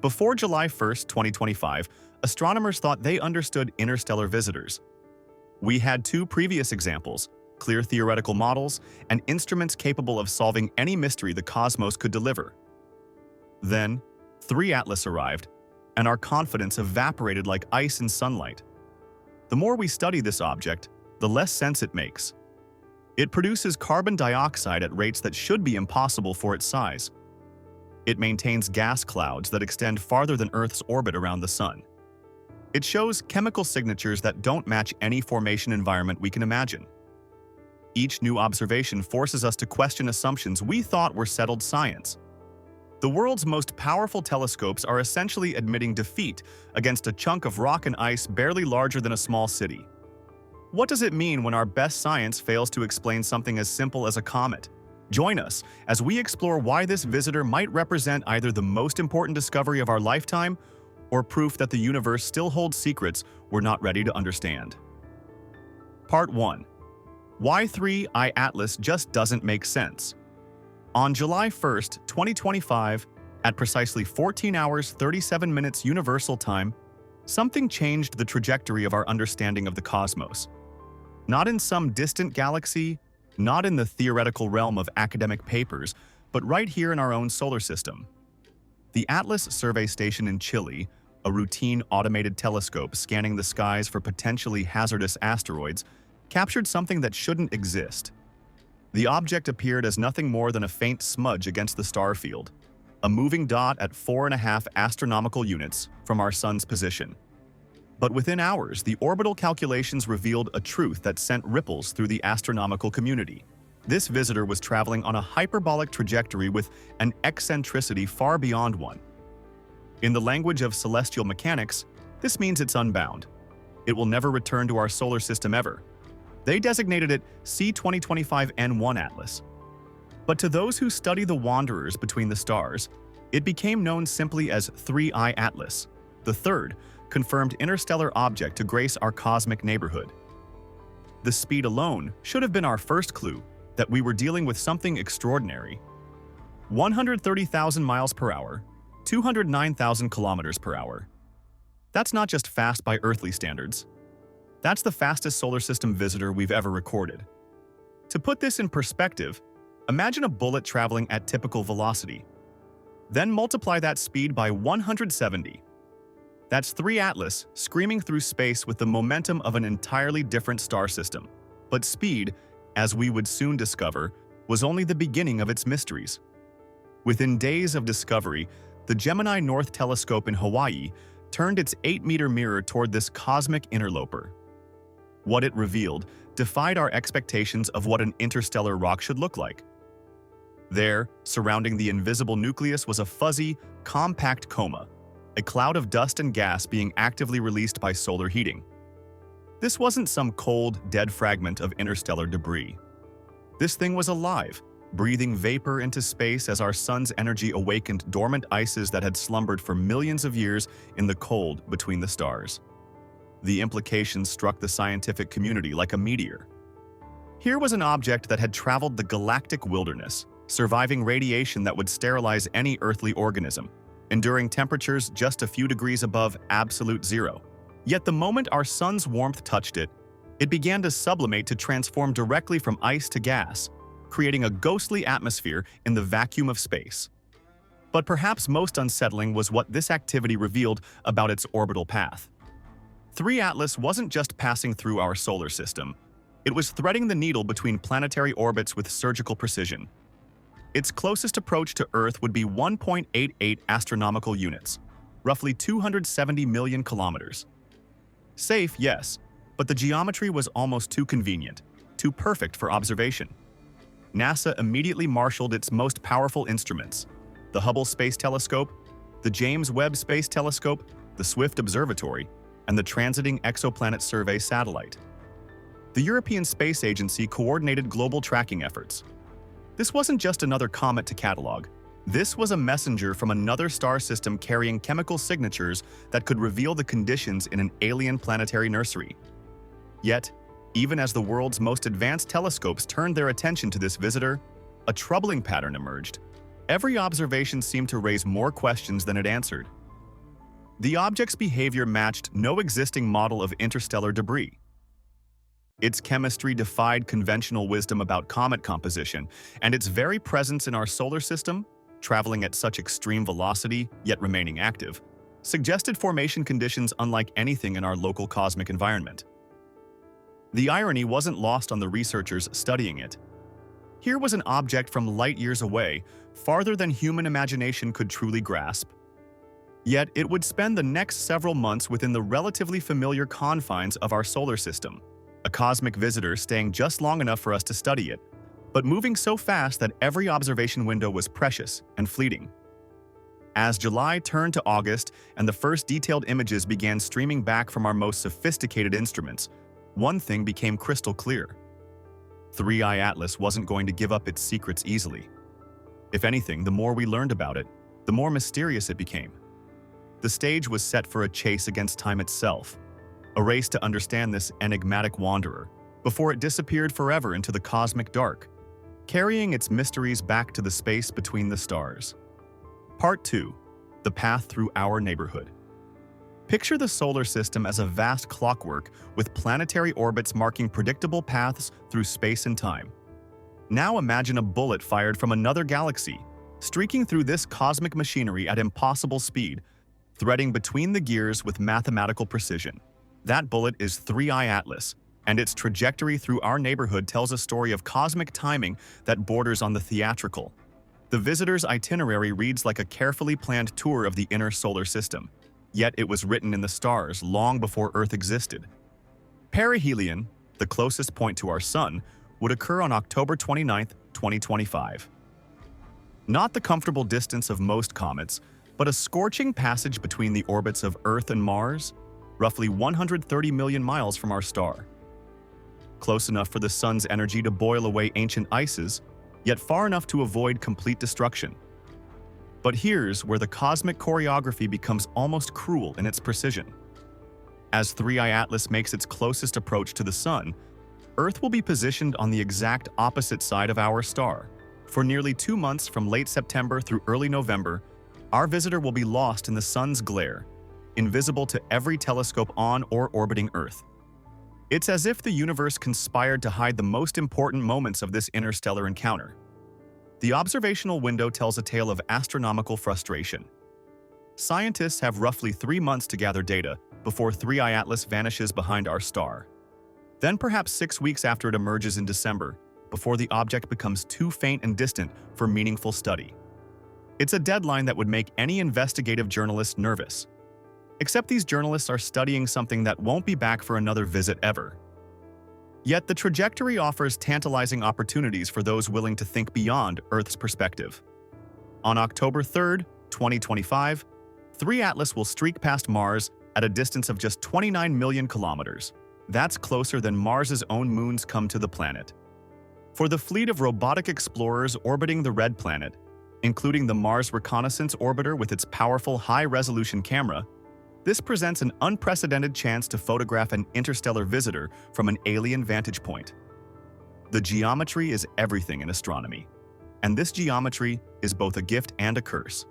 Before July 1st, 2025, astronomers thought they understood interstellar visitors. We had two previous examples, clear theoretical models and instruments capable of solving any mystery the cosmos could deliver. Then, 3IATLAS arrived, and our confidence evaporated like ice in sunlight. The more we study this object, the less sense it makes. It produces carbon dioxide at rates that should be impossible for its size. It maintains gas clouds that extend farther than Earth's orbit around the Sun. It shows chemical signatures that don't match any formation environment we can imagine. Each new observation forces us to question assumptions we thought were settled science. The world's most powerful telescopes are essentially admitting defeat against a chunk of rock and ice barely larger than a small city. What does it mean when our best science fails to explain something as simple as a comet? Join us as we explore why this visitor might represent either the most important discovery of our lifetime or proof that the universe still holds secrets we're not ready to understand. Part 1. Why 3IATLAS just doesn't make sense. On July 1st, 2025, at precisely 14 hours 37 minutes Universal Time, something changed the trajectory of our understanding of the cosmos. Not in some distant galaxy, not in the theoretical realm of academic papers, but right here in our own solar system. The ATLAS survey station in Chile, a routine automated telescope scanning the skies for potentially hazardous asteroids, captured something that shouldn't exist. The object appeared as nothing more than a faint smudge against the star field, a moving dot at 4.5 astronomical units from our Sun's position. But within hours, the orbital calculations revealed a truth that sent ripples through the astronomical community. This visitor was traveling on a hyperbolic trajectory with an eccentricity far beyond one. In the language of celestial mechanics, this means it's unbound. It will never return to our solar system ever. They designated it C2025N1 Atlas. But to those who study the wanderers between the stars, it became known simply as 3IATLAS, the third confirmed interstellar object to grace our cosmic neighborhood. The speed alone should have been our first clue that we were dealing with something extraordinary. 130,000 miles per hour, 209,000 kilometers per hour. That's not just fast by earthly standards. That's the fastest solar system visitor we've ever recorded. To put this in perspective, imagine a bullet traveling at typical velocity. Then multiply that speed by 170. That's 3IATLAS screaming through space with the momentum of an entirely different star system. But speed, as we would soon discover, was only the beginning of its mysteries. Within days of discovery, the Gemini North Telescope in Hawaii turned its 8-meter mirror toward this cosmic interloper. What it revealed defied our expectations of what an interstellar rock should look like. There, surrounding the invisible nucleus, was a fuzzy, compact coma, a cloud of dust and gas being actively released by solar heating. This wasn't some cold, dead fragment of interstellar debris. This thing was alive, breathing vapor into space as our sun's energy awakened dormant ices that had slumbered for millions of years in the cold between the stars. The implications struck the scientific community like a meteor. Here was an object that had traveled the galactic wilderness, surviving radiation that would sterilize any earthly organism, enduring temperatures just a few degrees above absolute zero. Yet the moment our sun's warmth touched it, it began to sublimate to transform directly from ice to gas, creating a ghostly atmosphere in the vacuum of space. But perhaps most unsettling was what this activity revealed about its orbital path. 3IATLAS wasn't just passing through our solar system. It was threading the needle between planetary orbits with surgical precision. Its closest approach to Earth would be 1.88 astronomical units, roughly 270 million kilometers. Safe, yes, but the geometry was almost too convenient, too perfect for observation. NASA immediately marshaled its most powerful instruments: the Hubble Space Telescope, the James Webb Space Telescope, the Swift Observatory, and the Transiting Exoplanet Survey satellite. The European Space Agency coordinated global tracking efforts. This wasn't just another comet to catalog. This was a messenger from another star system carrying chemical signatures that could reveal the conditions in an alien planetary nursery. Yet, even as the world's most advanced telescopes turned their attention to this visitor, a troubling pattern emerged. Every observation seemed to raise more questions than it answered. The object's behavior matched no existing model of interstellar debris. Its chemistry defied conventional wisdom about comet composition, and its very presence in our solar system, traveling at such extreme velocity yet remaining active, suggested formation conditions unlike anything in our local cosmic environment. The irony wasn't lost on the researchers studying it. Here was an object from light years away, farther than human imagination could truly grasp. Yet it would spend the next several months within the relatively familiar confines of our solar system, a cosmic visitor staying just long enough for us to study it, but moving so fast that every observation window was precious and fleeting. As July turned to August and the first detailed images began streaming back from our most sophisticated instruments, one thing became crystal clear. 3IATLAS wasn't going to give up its secrets easily. If anything, the more we learned about it, the more mysterious it became. The stage was set for a chase against time itself, a race to understand this enigmatic wanderer before it disappeared forever into the cosmic dark, carrying its mysteries back to the space between the stars. Part 2. The Path Through Our Neighborhood. Picture the solar system as a vast clockwork with planetary orbits marking predictable paths through space and time. Now imagine a bullet fired from another galaxy, streaking through this cosmic machinery at impossible speed, threading between the gears with mathematical precision. That bullet is 3IATLAS, and its trajectory through our neighborhood tells a story of cosmic timing that borders on the theatrical. The visitor's itinerary reads like a carefully planned tour of the inner solar system, yet it was written in the stars long before Earth existed. Perihelion, the closest point to our Sun, would occur on October 29, 2025. Not the comfortable distance of most comets, but a scorching passage between the orbits of Earth and Mars, roughly 130 million miles from our star. Close enough for the Sun's energy to boil away ancient ices, yet far enough to avoid complete destruction. But here's where the cosmic choreography becomes almost cruel in its precision. As 3IATLAS makes its closest approach to the Sun, Earth will be positioned on the exact opposite side of our star. For nearly 2 months from late September through early November, our visitor will be lost in the Sun's glare, invisible to every telescope on or orbiting Earth. It's as if the universe conspired to hide the most important moments of this interstellar encounter. The observational window tells a tale of astronomical frustration. Scientists have roughly 3 months to gather data before 3IATLAS vanishes behind our star. Then perhaps 6 weeks after it emerges in December, before the object becomes too faint and distant for meaningful study. It's a deadline that would make any investigative journalist nervous. Except these journalists are studying something that won't be back for another visit ever. Yet the trajectory offers tantalizing opportunities for those willing to think beyond Earth's perspective. On October 3, 2025, 3IATLAS will streak past Mars at a distance of just 29 million kilometers. That's closer than Mars's own moons come to the planet. For the fleet of robotic explorers orbiting the red planet, including the Mars Reconnaissance Orbiter with its powerful high-resolution camera, this presents an unprecedented chance to photograph an interstellar visitor from an alien vantage point. The geometry is everything in astronomy, and this geometry is both a gift and a curse.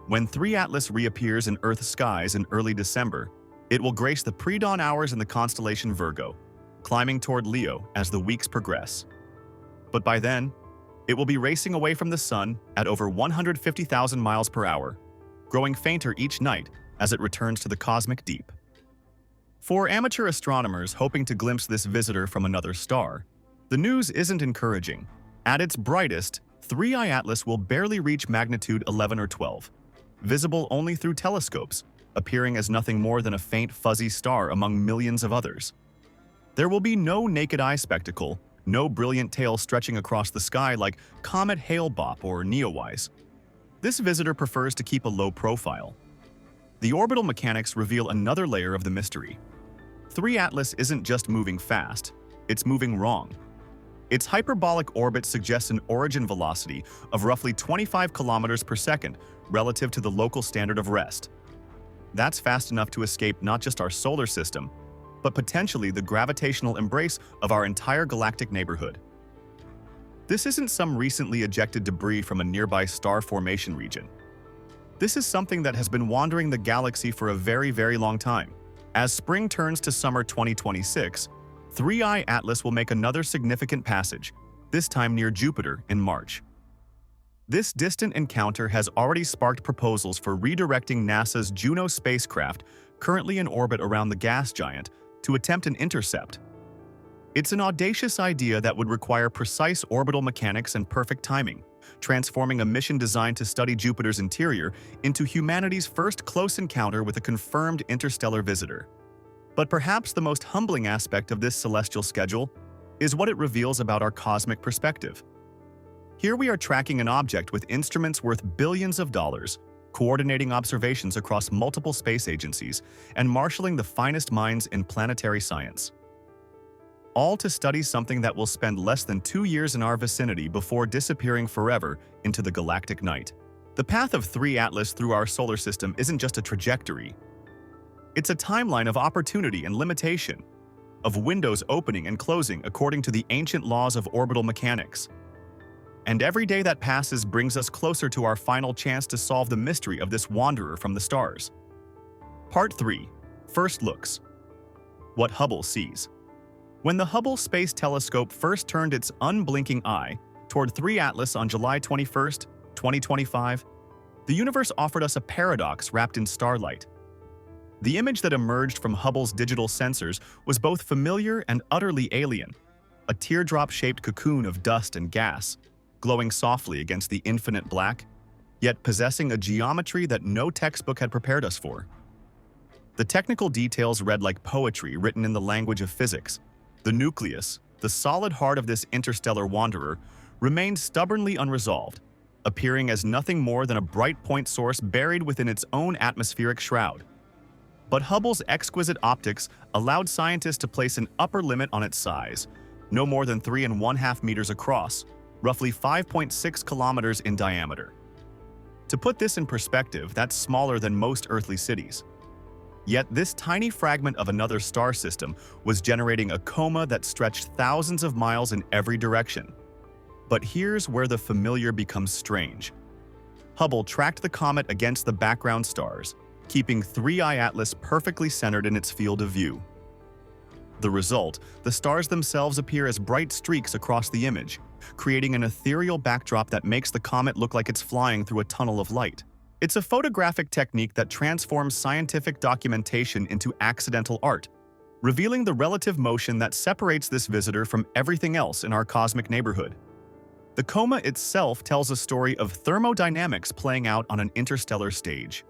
When 3IATLAS reappears in Earth's skies in early December, it will grace the pre-dawn hours in the constellation Virgo, climbing toward Leo as the weeks progress. But by then, it will be racing away from the Sun at over 150,000 miles per hour, growing fainter each night as it returns to the cosmic deep. For amateur astronomers hoping to glimpse this visitor from another star, the news isn't encouraging. At its brightest, 3IATLAS will barely reach magnitude 11 or 12, visible only through telescopes, appearing as nothing more than a faint fuzzy star among millions of others. There will be no naked eye spectacle, no brilliant tail stretching across the sky like Comet Hale-Bopp or Neowise. This visitor prefers to keep a low profile. The orbital mechanics reveal another layer of the mystery. 3IATLAS isn't just moving fast, it's moving wrong. Its hyperbolic orbit suggests an origin velocity of roughly 25 kilometers per second relative to the local standard of rest. That's fast enough to escape not just our solar system, but potentially the gravitational embrace of our entire galactic neighborhood. This isn't some recently ejected debris from a nearby star formation region. This is something that has been wandering the galaxy for a very, very long time. As spring turns to summer 2026, 3I/ATLAS will make another significant passage, this time near Jupiter in March. This distant encounter has already sparked proposals for redirecting NASA's Juno spacecraft, currently in orbit around the gas giant, to attempt an intercept. It's an audacious idea that would require precise orbital mechanics and perfect timing, transforming a mission designed to study Jupiter's interior into humanity's first close encounter with a confirmed interstellar visitor. But perhaps the most humbling aspect of this celestial schedule is what it reveals about our cosmic perspective. Here we are tracking an object with instruments worth billions of dollars, coordinating observations across multiple space agencies, and marshaling the finest minds in planetary science. All to study something that will spend less than 2 years in our vicinity before disappearing forever into the galactic night. The path of 3I/ATLAS through our solar system isn't just a trajectory. It's a timeline of opportunity and limitation, of windows opening and closing according to the ancient laws of orbital mechanics. And every day that passes brings us closer to our final chance to solve the mystery of this wanderer from the stars. Part 3. First Looks. What Hubble Sees. When the Hubble Space Telescope first turned its unblinking eye toward 3I/ATLAS on July 21, 2025, the universe offered us a paradox wrapped in starlight. The image that emerged from Hubble's digital sensors was both familiar and utterly alien, a teardrop-shaped cocoon of dust and gas, glowing softly against the infinite black, yet possessing a geometry that no textbook had prepared us for. The technical details read like poetry written in the language of physics. The nucleus, the solid heart of this interstellar wanderer, remained stubbornly unresolved, appearing as nothing more than a bright point source buried within its own atmospheric shroud. But Hubble's exquisite optics allowed scientists to place an upper limit on its size, no more than 3.5 meters across, roughly 5.6 kilometers in diameter. To put this in perspective, that's smaller than most earthly cities. Yet this tiny fragment of another star system was generating a coma that stretched thousands of miles in every direction. But here's where the familiar becomes strange. Hubble tracked the comet against the background stars, keeping 3I/ATLAS perfectly centered in its field of view. The result, the stars themselves appear as bright streaks across the image, creating an ethereal backdrop that makes the comet look like it's flying through a tunnel of light. It's a photographic technique that transforms scientific documentation into accidental art, revealing the relative motion that separates this visitor from everything else in our cosmic neighborhood. The coma itself tells a story of thermodynamics playing out on an interstellar stage.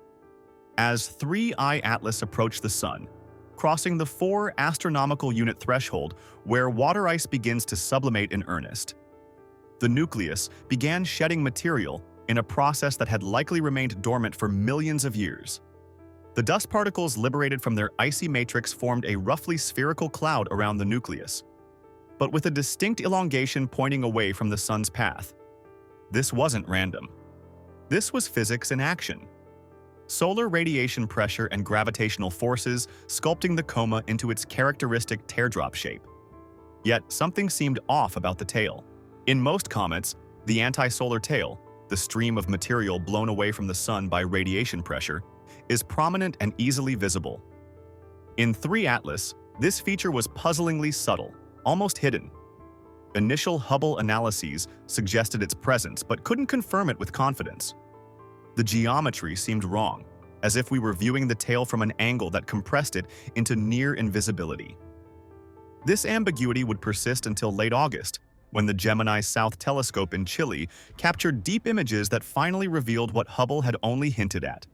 As 3I/ATLAS approached the Sun, crossing the 4 astronomical unit threshold where water ice begins to sublimate in earnest, the nucleus began shedding material in a process that had likely remained dormant for millions of years. The dust particles liberated from their icy matrix formed a roughly spherical cloud around the nucleus, but with a distinct elongation pointing away from the Sun's path. This wasn't random. This was physics in action. Solar radiation pressure and gravitational forces sculpting the coma into its characteristic teardrop shape. Yet something seemed off about the tail. In most comets, the anti-solar tail, the stream of material blown away from the Sun by radiation pressure, is prominent and easily visible. In 3I/ATLAS, this feature was puzzlingly subtle, almost hidden. Initial Hubble analyses suggested its presence but couldn't confirm it with confidence. The geometry seemed wrong, as if we were viewing the tail from an angle that compressed it into near invisibility. This ambiguity would persist until late August, when the Gemini South Telescope in Chile captured deep images that finally revealed what Hubble had only hinted at.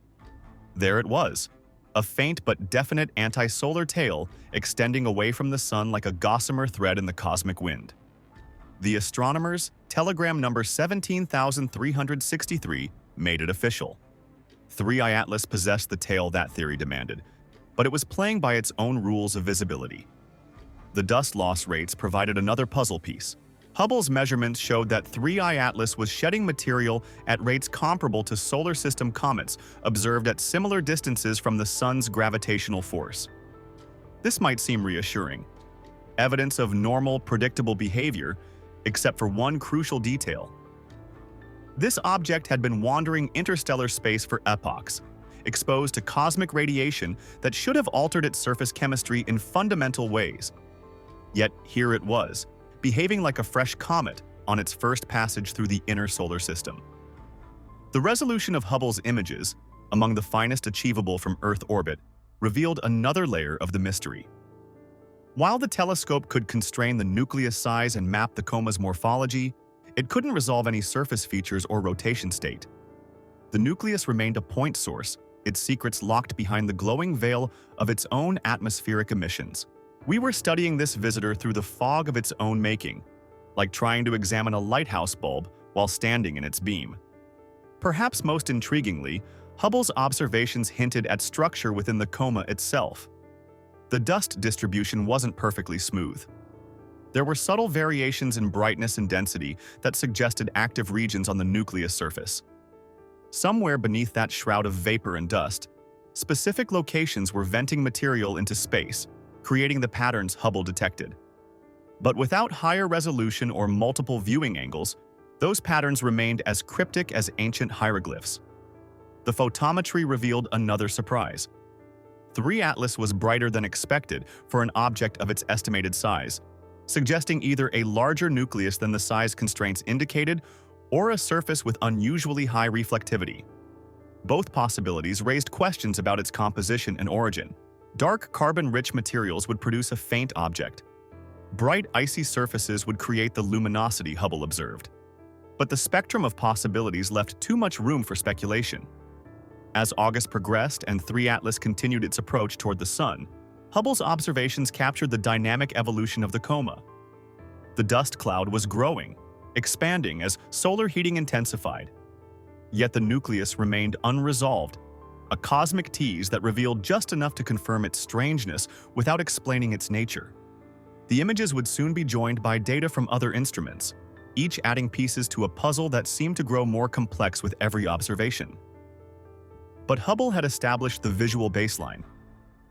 There it was, a faint but definite anti-solar tail extending away from the Sun like a gossamer thread in the cosmic wind. The astronomers' telegram number 17,363 made it official. 3I/ATLAS possessed the tail that theory demanded, but it was playing by its own rules of visibility. The dust loss rates provided another puzzle piece. Hubble's measurements showed that 3I/ATLAS was shedding material at rates comparable to solar system comets observed at similar distances from the Sun's gravitational force. This might seem reassuring. Evidence of normal, predictable behavior, except for one crucial detail. This object had been wandering interstellar space for epochs, exposed to cosmic radiation that should have altered its surface chemistry in fundamental ways. Yet here it was, behaving like a fresh comet on its first passage through the inner solar system. The resolution of Hubble's images, among the finest achievable from Earth orbit, revealed another layer of the mystery. While the telescope could constrain the nucleus size and map the coma's morphology, it couldn't resolve any surface features or rotation state. The nucleus remained a point source, its secrets locked behind the glowing veil of its own atmospheric emissions. We were studying this visitor through the fog of its own making, like trying to examine a lighthouse bulb while standing in its beam. Perhaps most intriguingly, Hubble's observations hinted at structure within the coma itself. The dust distribution wasn't perfectly smooth. There were subtle variations in brightness and density that suggested active regions on the nucleus surface. Somewhere beneath that shroud of vapor and dust, specific locations were venting material into space, creating the patterns Hubble detected. But without higher resolution or multiple viewing angles, those patterns remained as cryptic as ancient hieroglyphs. The photometry revealed another surprise. 3IATLAS was brighter than expected for an object of its estimated size, suggesting either a larger nucleus than the size constraints indicated or a surface with unusually high reflectivity. Both possibilities raised questions about its composition and origin. Dark carbon-rich materials would produce a faint object. Bright icy surfaces would create the luminosity Hubble observed. But the spectrum of possibilities left too much room for speculation. As August progressed and 3IATLAS continued its approach toward the Sun, Hubble's observations captured the dynamic evolution of the coma. The dust cloud was growing, expanding as solar heating intensified. Yet the nucleus remained unresolved, a cosmic tease that revealed just enough to confirm its strangeness without explaining its nature. The images would soon be joined by data from other instruments, each adding pieces to a puzzle that seemed to grow more complex with every observation. But Hubble had established the visual baseline.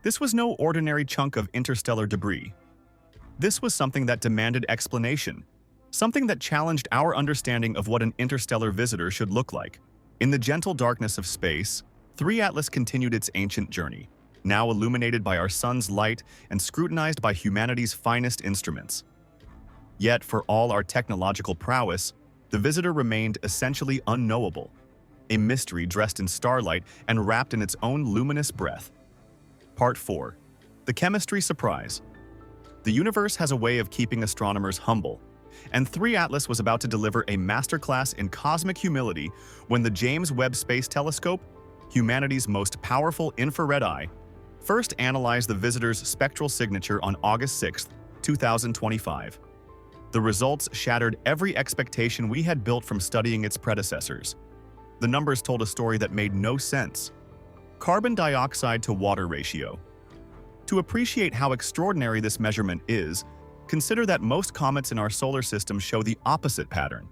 This was no ordinary chunk of interstellar debris. This was something that demanded explanation, something that challenged our understanding of what an interstellar visitor should look like. In the gentle darkness of space, 3IATLAS continued its ancient journey, now illuminated by our sun's light and scrutinized by humanity's finest instruments. Yet, for all our technological prowess, the visitor remained essentially unknowable, a mystery dressed in starlight and wrapped in its own luminous breath. Part 4. The Chemistry Surprise. The universe has a way of keeping astronomers humble, and 3IATLAS was about to deliver a masterclass in cosmic humility when the James Webb Space Telescope, humanity's most powerful infrared eye, first analyzed the visitor's spectral signature on August 6, 2025. The results shattered every expectation we had built from studying its predecessors. The numbers told a story that made no sense. Carbon dioxide to water ratio. To appreciate how extraordinary this measurement is, consider that most comets in our solar system show the opposite pattern.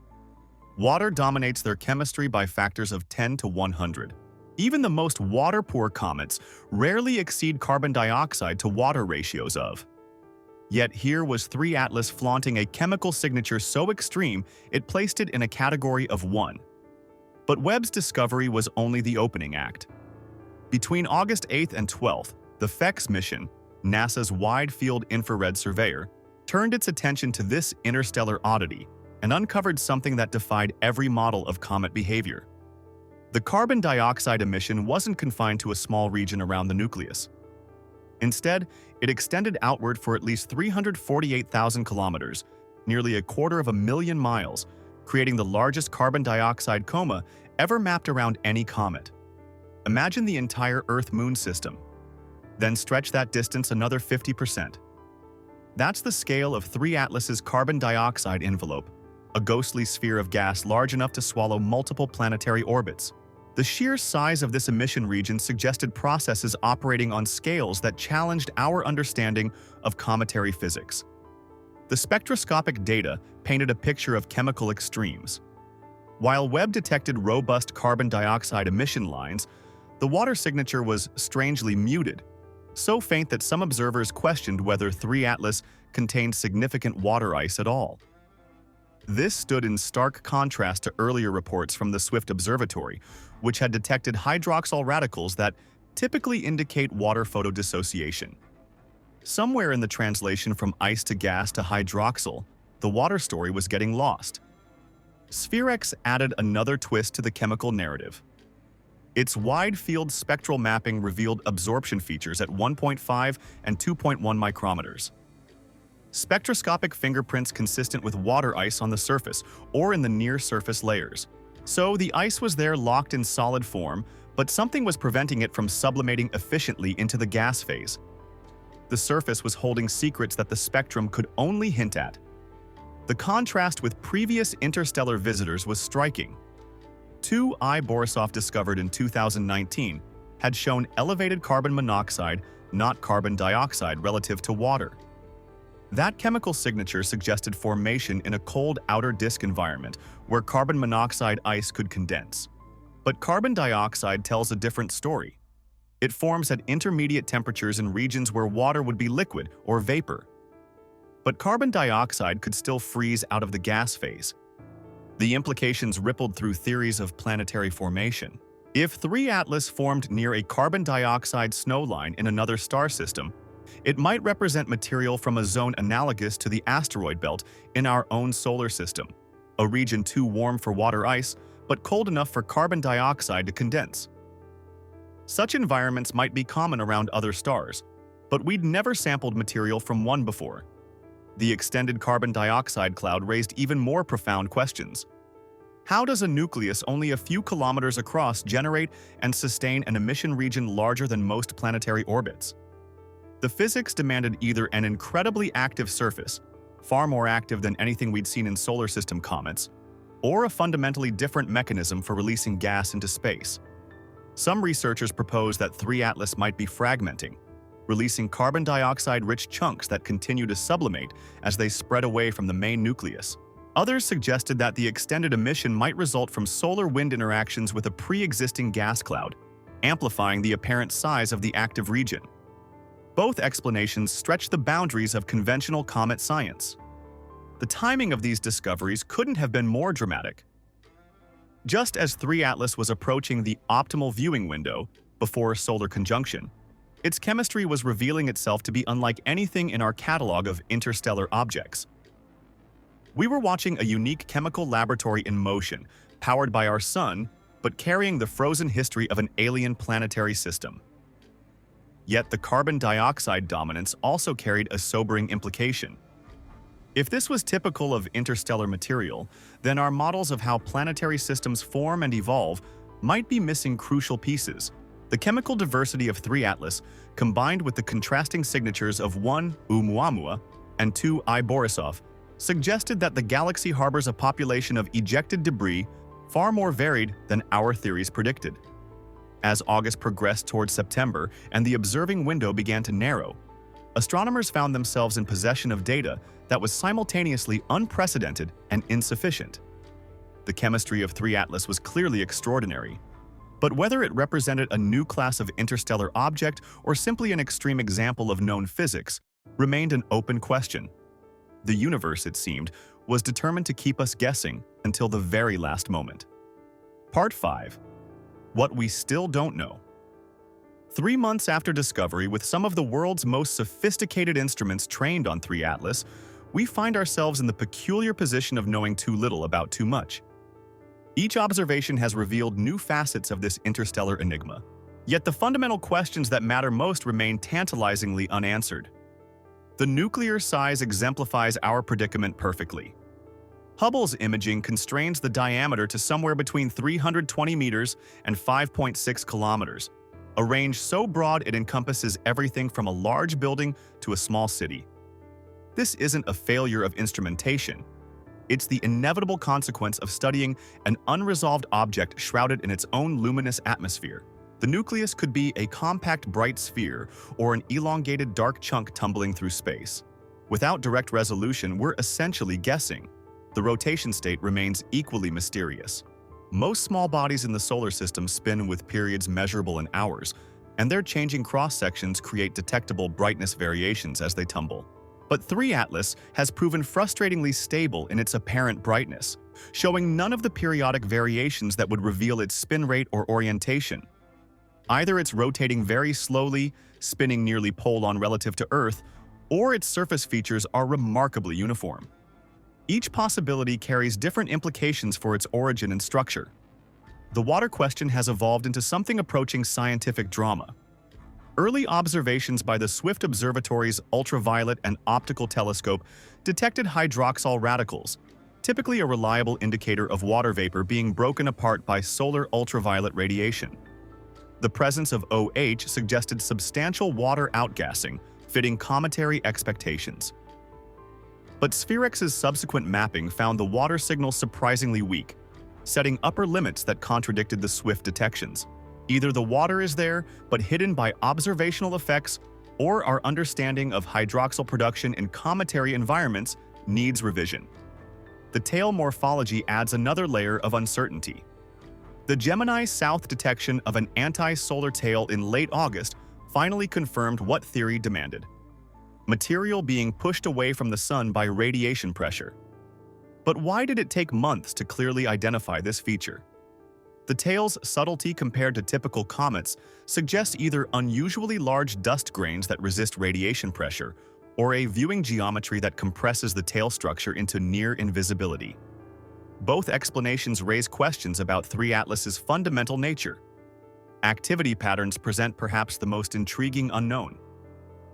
Water dominates their chemistry by factors of 10 to 100. Even the most water-poor comets rarely exceed carbon dioxide to water ratios of. Yet here was 3IATLAS flaunting a chemical signature so extreme it placed it in a category of 1. But Webb's discovery was only the opening act. Between August 8th and 12th, the PHEX mission, NASA's Wide-Field Infrared Surveyor, turned its attention to this interstellar oddity and uncovered something that defied every model of comet behavior. The carbon dioxide emission wasn't confined to a small region around the nucleus. Instead, it extended outward for at least 348,000 kilometers, nearly 250,000 miles, creating the largest carbon dioxide coma ever mapped around any comet. Imagine the entire Earth-Moon system. Then stretch that distance another 50%. That's the scale of 3IATLAS's carbon dioxide envelope, a ghostly sphere of gas large enough to swallow multiple planetary orbits. The sheer size of this emission region suggested processes operating on scales that challenged our understanding of cometary physics. The spectroscopic data painted a picture of chemical extremes. While Webb detected robust carbon dioxide emission lines, the water signature was strangely muted, so faint that some observers questioned whether 3IATLAS contained significant water ice at all. This stood in stark contrast to earlier reports from the Swift Observatory, which had detected hydroxyl radicals that typically indicate water photodissociation. Somewhere in the translation from ice to gas to hydroxyl, the water story was getting lost. Spherex added another twist to the chemical narrative. Its wide-field spectral mapping revealed absorption features at 1.5 and 2.1 micrometers. Spectroscopic fingerprints consistent with water ice on the surface or in the near-surface layers. So the ice was there locked in solid form, but something was preventing it from sublimating efficiently into the gas phase. The surface was holding secrets that the spectrum could only hint at. The contrast with previous interstellar visitors was striking. 3I Borisov, discovered in 2019, had shown elevated carbon monoxide, not carbon dioxide, relative to water. That chemical signature suggested formation in a cold outer disk environment where carbon monoxide ice could condense. But carbon dioxide tells a different story. It forms at intermediate temperatures in regions where water would be liquid or vapor. But carbon dioxide could still freeze out of the gas phase. The implications rippled through theories of planetary formation. If 3IATLAS formed near a carbon dioxide snowline in another star system, it might represent material from a zone analogous to the asteroid belt in our own solar system, a region too warm for water ice, but cold enough for carbon dioxide to condense. Such environments might be common around other stars, but we'd never sampled material from one before. The extended carbon dioxide cloud raised even more profound questions. How does a nucleus only a few kilometers across generate and sustain an emission region larger than most planetary orbits? The physics demanded either an incredibly active surface, far more active than anything we'd seen in solar system comets, or a fundamentally different mechanism for releasing gas into space. Some researchers propose that 3IATLAS might be fragmenting, releasing carbon dioxide-rich chunks that continue to sublimate as they spread away from the main nucleus. Others suggested that the extended emission might result from solar-wind interactions with a pre-existing gas cloud, amplifying the apparent size of the active region. Both explanations stretch the boundaries of conventional comet science. The timing of these discoveries couldn't have been more dramatic. Just as 3IATLAS was approaching the optimal viewing window before solar conjunction, its chemistry was revealing itself to be unlike anything in our catalog of interstellar objects. We were watching a unique chemical laboratory in motion, powered by our sun, but carrying the frozen history of an alien planetary system. Yet the carbon dioxide dominance also carried a sobering implication. If this was typical of interstellar material, then our models of how planetary systems form and evolve might be missing crucial pieces. The chemical diversity of 3IATLAS, combined with the contrasting signatures of 1 Oumuamua and 2I Borisov, suggested that the galaxy harbors a population of ejected debris far more varied than our theories predicted. As August progressed towards September and the observing window began to narrow, astronomers found themselves in possession of data that was simultaneously unprecedented and insufficient. The chemistry of 3IATLAS was clearly extraordinary, but whether it represented a new class of interstellar object or simply an extreme example of known physics remained an open question. The universe, it seemed, was determined to keep us guessing until the very last moment. Part 5. What we still don't know. 3 months after discovery, with some of the world's most sophisticated instruments trained on 3IATLAS, we find ourselves in the peculiar position of knowing too little about too much. Each observation has revealed new facets of this interstellar enigma, yet the fundamental questions that matter most remain tantalizingly unanswered. The nuclear size exemplifies our predicament perfectly. Hubble's imaging constrains the diameter to somewhere between 320 meters and 5.6 kilometers, a range so broad it encompasses everything from a large building to a small city. This isn't a failure of instrumentation. It's the inevitable consequence of studying an unresolved object shrouded in its own luminous atmosphere. The nucleus could be a compact bright sphere or an elongated dark chunk tumbling through space. Without direct resolution, we're essentially guessing. The rotation state remains equally mysterious. Most small bodies in the solar system spin with periods measurable in hours, and their changing cross-sections create detectable brightness variations as they tumble. But 3-ATLAS has proven frustratingly stable in its apparent brightness, showing none of the periodic variations that would reveal its spin rate or orientation. Either it's rotating very slowly, spinning nearly pole-on relative to Earth, or its surface features are remarkably uniform. Each possibility carries different implications for its origin and structure. The water question has evolved into something approaching scientific drama. Early observations by the Swift Observatory's ultraviolet and optical telescope detected hydroxyl radicals, typically a reliable indicator of water vapor being broken apart by solar ultraviolet radiation. The presence of OH suggested substantial water outgassing, fitting cometary expectations. But SphereX's subsequent mapping found the water signal surprisingly weak, setting upper limits that contradicted the Swift detections. Either the water is there, but hidden by observational effects, or our understanding of hydroxyl production in cometary environments needs revision. The tail morphology adds another layer of uncertainty. The Gemini South detection of an anti-solar tail in late August finally confirmed what theory demanded: material being pushed away from the sun by radiation pressure. But why did it take months to clearly identify this feature? The tail's subtlety compared to typical comets suggests either unusually large dust grains that resist radiation pressure or a viewing geometry that compresses the tail structure into near invisibility. Both explanations raise questions about 3-ATLAS's fundamental nature. Activity patterns present perhaps the most intriguing unknown.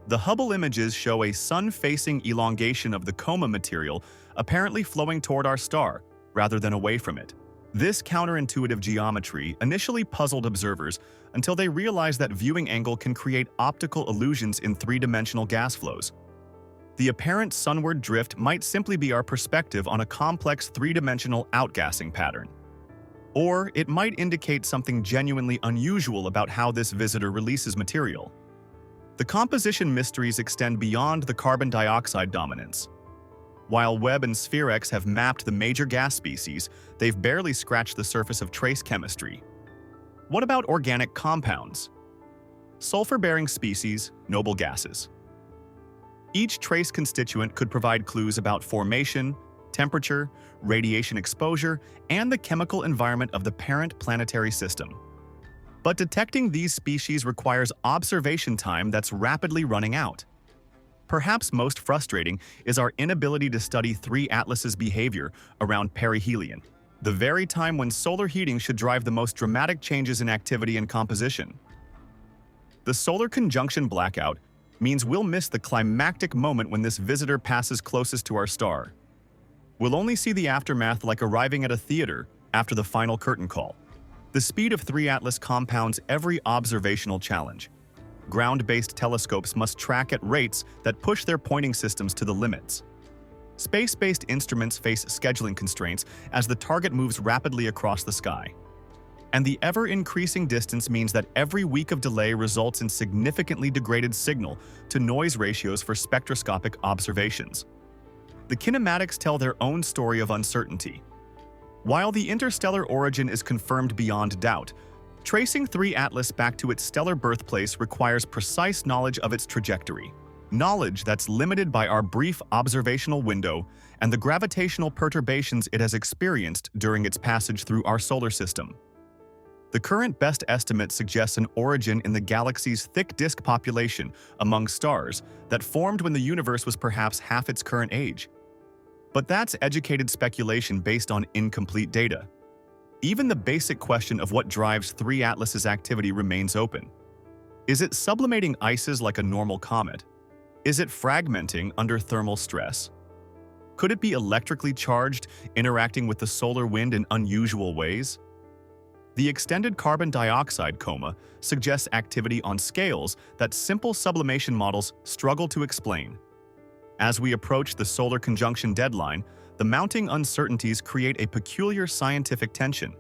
The Hubble images show a sun-facing elongation of the coma material apparently flowing toward our star, rather than away from it. This counterintuitive geometry initially puzzled observers until they realized that viewing angle can create optical illusions in three-dimensional gas flows. The apparent sunward drift might simply be our perspective on a complex three-dimensional outgassing pattern. Or it might indicate something genuinely unusual about how this visitor releases material. The composition mysteries extend beyond the carbon dioxide dominance. While Webb and SphereX have mapped the major gas species, they've barely scratched the surface of trace chemistry. What about organic compounds? Sulfur-bearing species, noble gases. Each trace constituent could provide clues about formation, temperature, radiation exposure, and the chemical environment of the parent planetary system. But detecting these species requires observation time that's rapidly running out. Perhaps most frustrating is our inability to study 3-ATLAS's behavior around perihelion, the very time when solar heating should drive the most dramatic changes in activity and composition. The solar conjunction blackout means we'll miss the climactic moment when this visitor passes closest to our star. We'll only see the aftermath like arriving at a theater after the final curtain call. The speed of 3-ATLAS compounds every observational challenge. Ground-based telescopes must track at rates that push their pointing systems to the limits. Space-based instruments face scheduling constraints as the target moves rapidly across the sky. And the ever-increasing distance means that every week of delay results in significantly degraded signal-to-noise ratios for spectroscopic observations. The kinematics tell their own story of uncertainty. While the interstellar origin is confirmed beyond doubt, tracing 3-ATLAS back to its stellar birthplace requires precise knowledge of its trajectory, knowledge that's limited by our brief observational window and the gravitational perturbations it has experienced during its passage through our solar system. The current best estimate suggests an origin in the galaxy's thick disk population among stars that formed when the universe was perhaps half its current age. But that's educated speculation based on incomplete data. Even the basic question of what drives 3-ATLAS's activity remains open. Is it sublimating ices like a normal comet? Is it fragmenting under thermal stress? Could it be electrically charged, interacting with the solar wind in unusual ways? The extended carbon dioxide coma suggests activity on scales that simple sublimation models struggle to explain. As we approach the solar conjunction deadline, the mounting uncertainties create a peculiar scientific tension.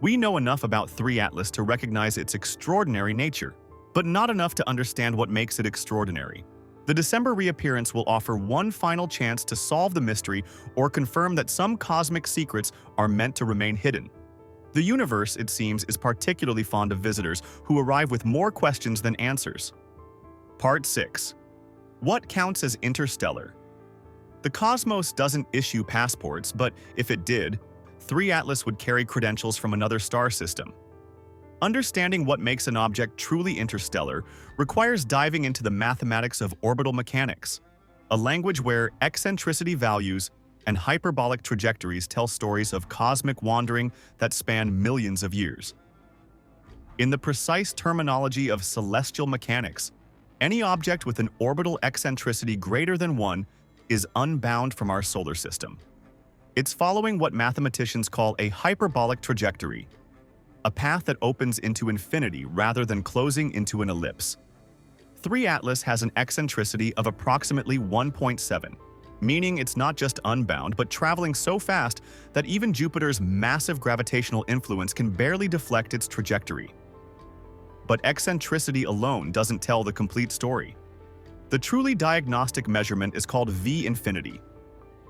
We know enough about 3-ATLAS to recognize its extraordinary nature, but not enough to understand what makes it extraordinary. The December reappearance will offer one final chance to solve the mystery or confirm that some cosmic secrets are meant to remain hidden. The universe, it seems, is particularly fond of visitors who arrive with more questions than answers. Part 6. What counts as interstellar? The cosmos doesn't issue passports, but if it did, 3IATLAS would carry credentials from another star system. Understanding what makes an object truly interstellar requires diving into the mathematics of orbital mechanics, a language where eccentricity values and hyperbolic trajectories tell stories of cosmic wandering that span millions of years. In the precise terminology of celestial mechanics, any object with an orbital eccentricity greater than 1 is unbound from our solar system. It's following what mathematicians call a hyperbolic trajectory, a path that opens into infinity rather than closing into an ellipse. 3IATLAS has an eccentricity of approximately 1.7, meaning it's not just unbound but traveling so fast that even Jupiter's massive gravitational influence can barely deflect its trajectory. But eccentricity alone doesn't tell the complete story. The truly diagnostic measurement is called v-infinity,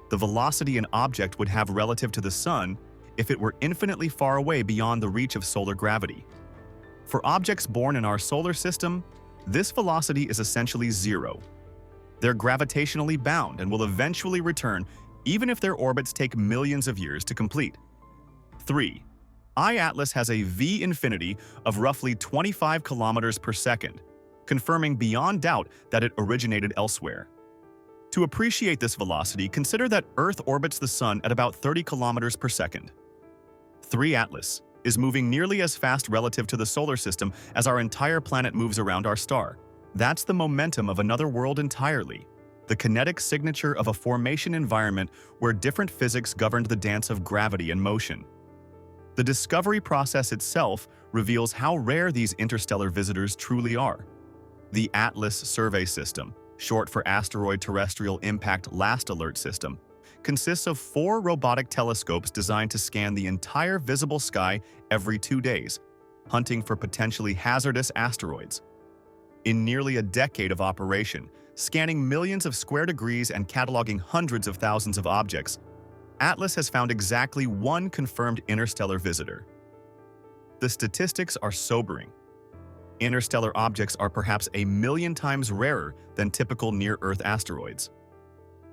the velocity an object would have relative to the Sun if it were infinitely far away beyond the reach of solar gravity. For objects born in our solar system, this velocity is essentially zero. They're gravitationally bound and will eventually return even if their orbits take millions of years to complete. 3IATLAS has a v-infinity of roughly 25 kilometers per second, confirming beyond doubt that it originated elsewhere. To appreciate this velocity, consider that Earth orbits the Sun at about 30 kilometers per second. 3IATLAS is moving nearly as fast relative to the solar system as our entire planet moves around our star. That's the momentum of another world entirely, the kinetic signature of a formation environment where different physics governed the dance of gravity and motion. The discovery process itself reveals how rare these interstellar visitors truly are. The ATLAS survey system, short for Asteroid Terrestrial Impact Last Alert System, consists of 4 robotic telescopes designed to scan the entire visible sky every 2 days, hunting for potentially hazardous asteroids. In nearly a decade of operation, scanning millions of square degrees and cataloging hundreds of thousands of objects, ATLAS has found exactly 1 confirmed interstellar visitor. The statistics are sobering. Interstellar objects are perhaps 1,000,000 times rarer than typical near-Earth asteroids.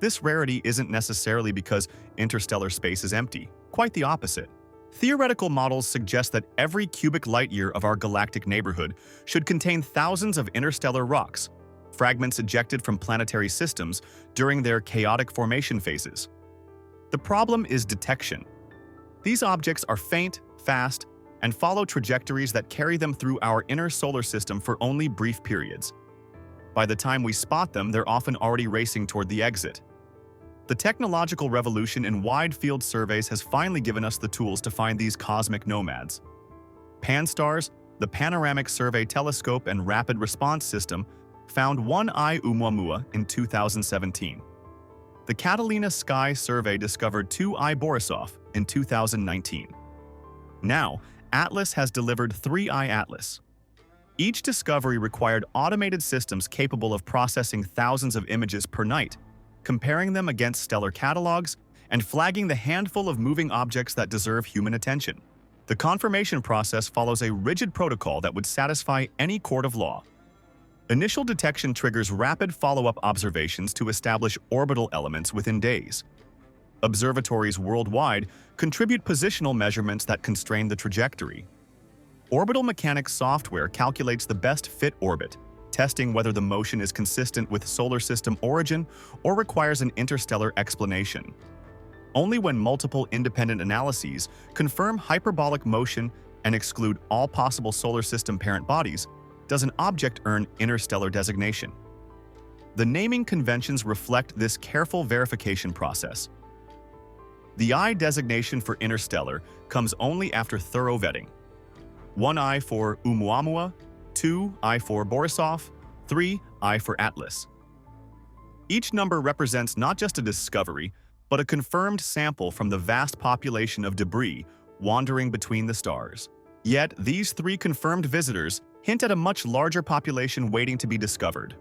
This rarity isn't necessarily because interstellar space is empty. Quite the opposite. Theoretical models suggest that every cubic light-year of our galactic neighborhood should contain thousands of interstellar rocks, fragments ejected from planetary systems during their chaotic formation phases. The problem is detection. These objects are faint, fast, and follow trajectories that carry them through our inner solar system for only brief periods. By the time we spot them, they're often already racing toward the exit. The technological revolution in wide-field surveys has finally given us the tools to find these cosmic nomads. PanSTARRS, the Panoramic Survey Telescope and Rapid Response System, found 1I Oumuamua in 2017. The Catalina Sky Survey discovered 2I Borisov in 2019. Now, ATLAS has delivered 3IATLAS. Each discovery required automated systems capable of processing thousands of images per night, comparing them against stellar catalogs, and flagging the handful of moving objects that deserve human attention. The confirmation process follows a rigid protocol that would satisfy any court of law. Initial detection triggers rapid follow-up observations to establish orbital elements within days. Observatories worldwide contribute positional measurements that constrain the trajectory. Orbital mechanics software calculates the best fit orbit, testing whether the motion is consistent with solar system origin or requires an interstellar explanation. Only when multiple independent analyses confirm hyperbolic motion and exclude all possible solar system parent bodies does an object earn interstellar designation. The naming conventions reflect this careful verification process. The I designation for interstellar comes only after thorough vetting. 1I for Oumuamua, 2I for Borisov, 3I for ATLAS. Each number represents not just a discovery, but a confirmed sample from the vast population of debris wandering between the stars. Yet, these 3 confirmed visitors hint at a much larger population waiting to be discovered.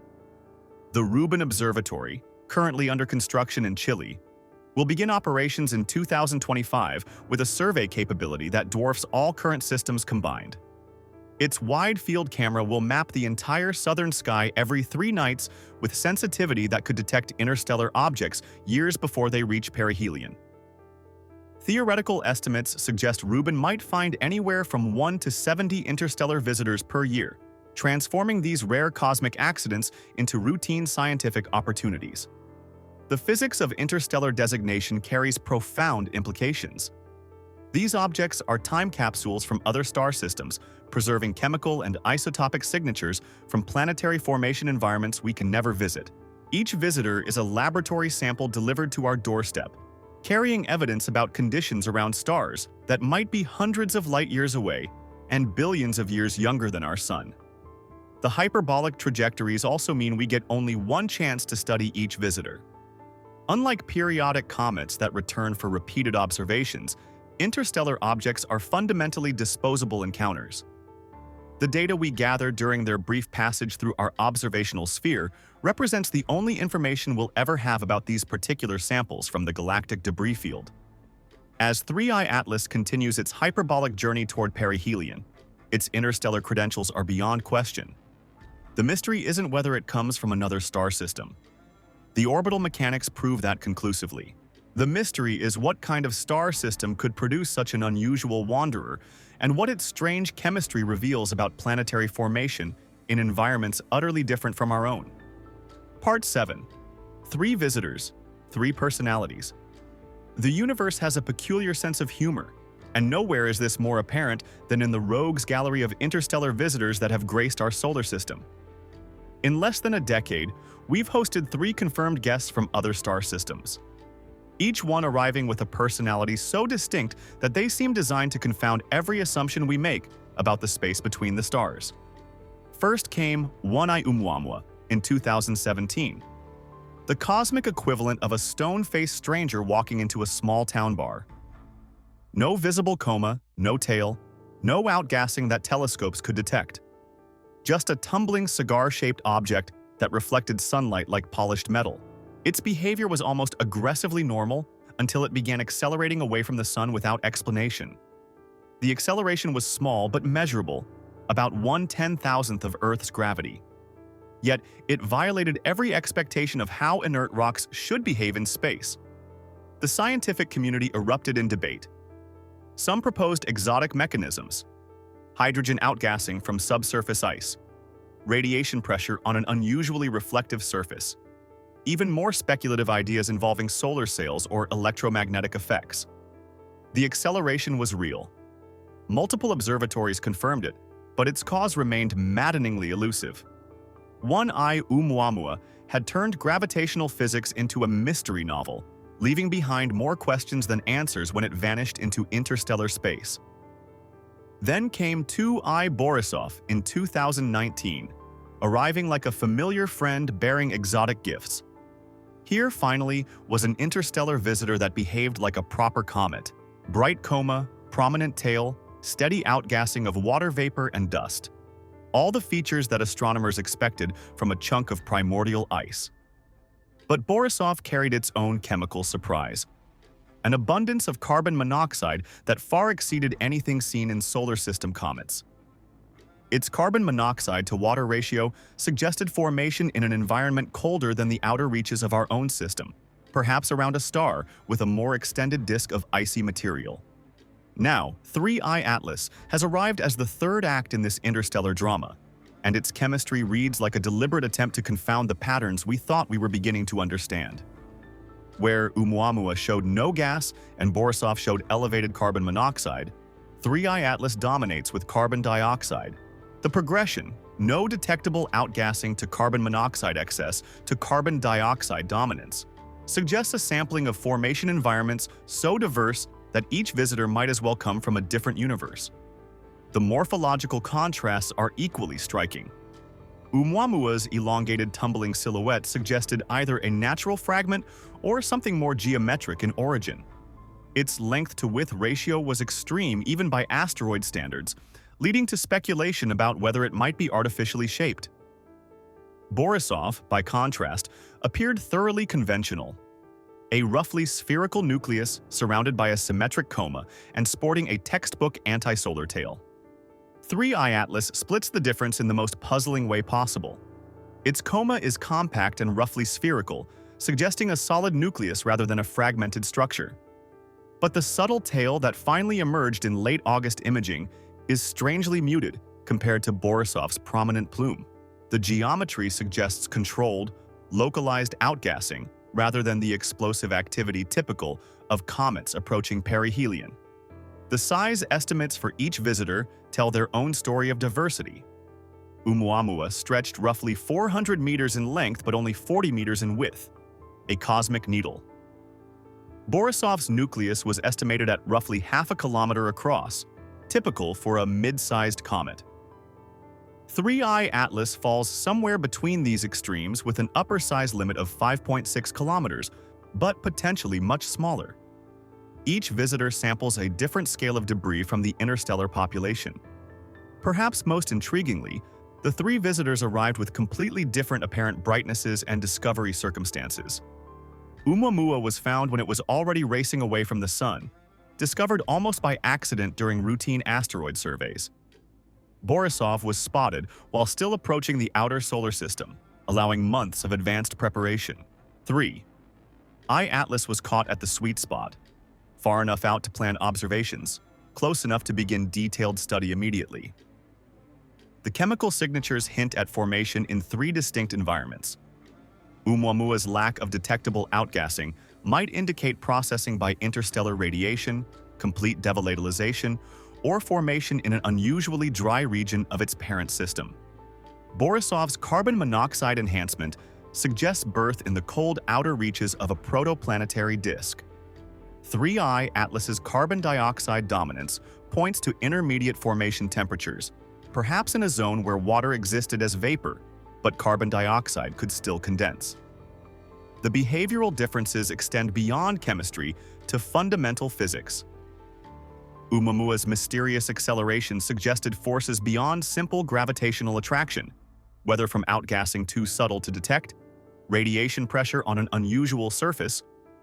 The Rubin Observatory, currently under construction in Chile, will begin operations in 2025 with a survey capability that dwarfs all current systems combined. Its wide-field camera will map the entire southern sky every 3 nights with sensitivity that could detect interstellar objects years before they reach perihelion. Theoretical estimates suggest Rubin might find anywhere from 1 to 70 interstellar visitors per year, transforming these rare cosmic accidents into routine scientific opportunities. The physics of interstellar designation carries profound implications. These objects are time capsules from other star systems, preserving chemical and isotopic signatures from planetary formation environments we can never visit. Each visitor is a laboratory sample delivered to our doorstep, carrying evidence about conditions around stars that might be hundreds of light years away and billions of years younger than our Sun. The hyperbolic trajectories also mean we get only one chance to study each visitor. Unlike periodic comets that return for repeated observations, interstellar objects are fundamentally disposable encounters. The data we gather during their brief passage through our observational sphere represents the only information we'll ever have about these particular samples from the galactic debris field. As 3IATLAS continues its hyperbolic journey toward perihelion, its interstellar credentials are beyond question. The mystery isn't whether it comes from another star system. The orbital mechanics prove that conclusively. The mystery is what kind of star system could produce such an unusual wanderer, and what its strange chemistry reveals about planetary formation in environments utterly different from our own. Part 7. 3 visitors, 3 personalities. The universe has a peculiar sense of humor, and nowhere is this more apparent than in the rogues gallery of interstellar visitors that have graced our solar system. In less than a decade, we've hosted 3 confirmed guests from other star systems, each one arriving with a personality so distinct that they seem designed to confound every assumption we make about the space between the stars. First came 3IATLAS in 2017, the cosmic equivalent of a stone-faced stranger walking into a small-town bar. No visible coma, no tail, no outgassing that telescopes could detect. Just a tumbling cigar-shaped object that reflected sunlight like polished metal. Its behavior was almost aggressively normal until it began accelerating away from the sun without explanation. The acceleration was small but measurable, about 1/10,000th of Earth's gravity. Yet, it violated every expectation of how inert rocks should behave in space. The scientific community erupted in debate. Some proposed exotic mechanisms: hydrogen outgassing from subsurface ice, radiation pressure on an unusually reflective surface, even more speculative ideas involving solar sails or electromagnetic effects. The acceleration was real. Multiple observatories confirmed it, but its cause remained maddeningly elusive. 3IATLAS had turned gravitational physics into a mystery novel, leaving behind more questions than answers when it vanished into interstellar space. Then came 2I Borisov in 2019, arriving like a familiar friend bearing exotic gifts. Here, finally, was an interstellar visitor that behaved like a proper comet: bright coma, prominent tail, steady outgassing of water vapor and dust. All the features that astronomers expected from a chunk of primordial ice. But Borisov carried its own chemical surprise: an abundance of carbon monoxide that far exceeded anything seen in solar system comets. Its carbon monoxide to water ratio suggested formation in an environment colder than the outer reaches of our own system, perhaps around a star with a more extended disk of icy material. Now, 3IATLAS has arrived as the third act in this interstellar drama, and its chemistry reads like a deliberate attempt to confound the patterns we thought we were beginning to understand. Where Oumuamua showed no gas and Borisov showed elevated carbon monoxide, 3IATLAS dominates with carbon dioxide. The progression, no detectable outgassing to carbon monoxide excess to carbon dioxide dominance, suggests a sampling of formation environments so diverse that each visitor might as well come from a different universe. The morphological contrasts are equally striking. Oumuamua's elongated tumbling silhouette suggested either a natural fragment or something more geometric in origin. Its length-to-width ratio was extreme even by asteroid standards, leading to speculation about whether it might be artificially shaped. Borisov, by contrast, appeared thoroughly conventional. A roughly spherical nucleus surrounded by a symmetric coma and sporting a textbook anti-solar tail. 3IATLAS splits the difference in the most puzzling way possible. Its coma is compact and roughly spherical, suggesting a solid nucleus rather than a fragmented structure. But the subtle tail that finally emerged in late August imaging is strangely muted compared to Borisov's prominent plume. The geometry suggests controlled, localized outgassing rather than the explosive activity typical of comets approaching perihelion. The size estimates for each visitor tell their own story of diversity. Oumuamua stretched roughly 400 meters in length but only 40 meters in width, a cosmic needle. Borisov's nucleus was estimated at roughly half a kilometer across, typical for a mid-sized comet. 3IATLAS falls somewhere between these extremes with an upper size limit of 5.6 kilometers, but potentially much smaller. Each visitor samples a different scale of debris from the interstellar population. Perhaps most intriguingly, the three visitors arrived with completely different apparent brightnesses and discovery circumstances. Oumuamua was found when it was already racing away from the Sun, discovered almost by accident during routine asteroid surveys. Borisov was spotted while still approaching the outer solar system, allowing months of advanced preparation. 3IATLAS was caught at the sweet spot, far enough out to plan observations, close enough to begin detailed study immediately. The chemical signatures hint at formation in three distinct environments. Oumuamua's lack of detectable outgassing might indicate processing by interstellar radiation, complete devolatilization, or formation in an unusually dry region of its parent system. Borisov's carbon monoxide enhancement suggests birth in the cold outer reaches of a protoplanetary disk. 3IATLAS's carbon dioxide dominance points to intermediate formation temperatures, perhaps in a zone where water existed as vapor, but carbon dioxide could still condense. The behavioral differences extend beyond chemistry to fundamental physics. Oumuamua's mysterious acceleration suggested forces beyond simple gravitational attraction, whether from outgassing too subtle to detect, radiation pressure on an unusual surface,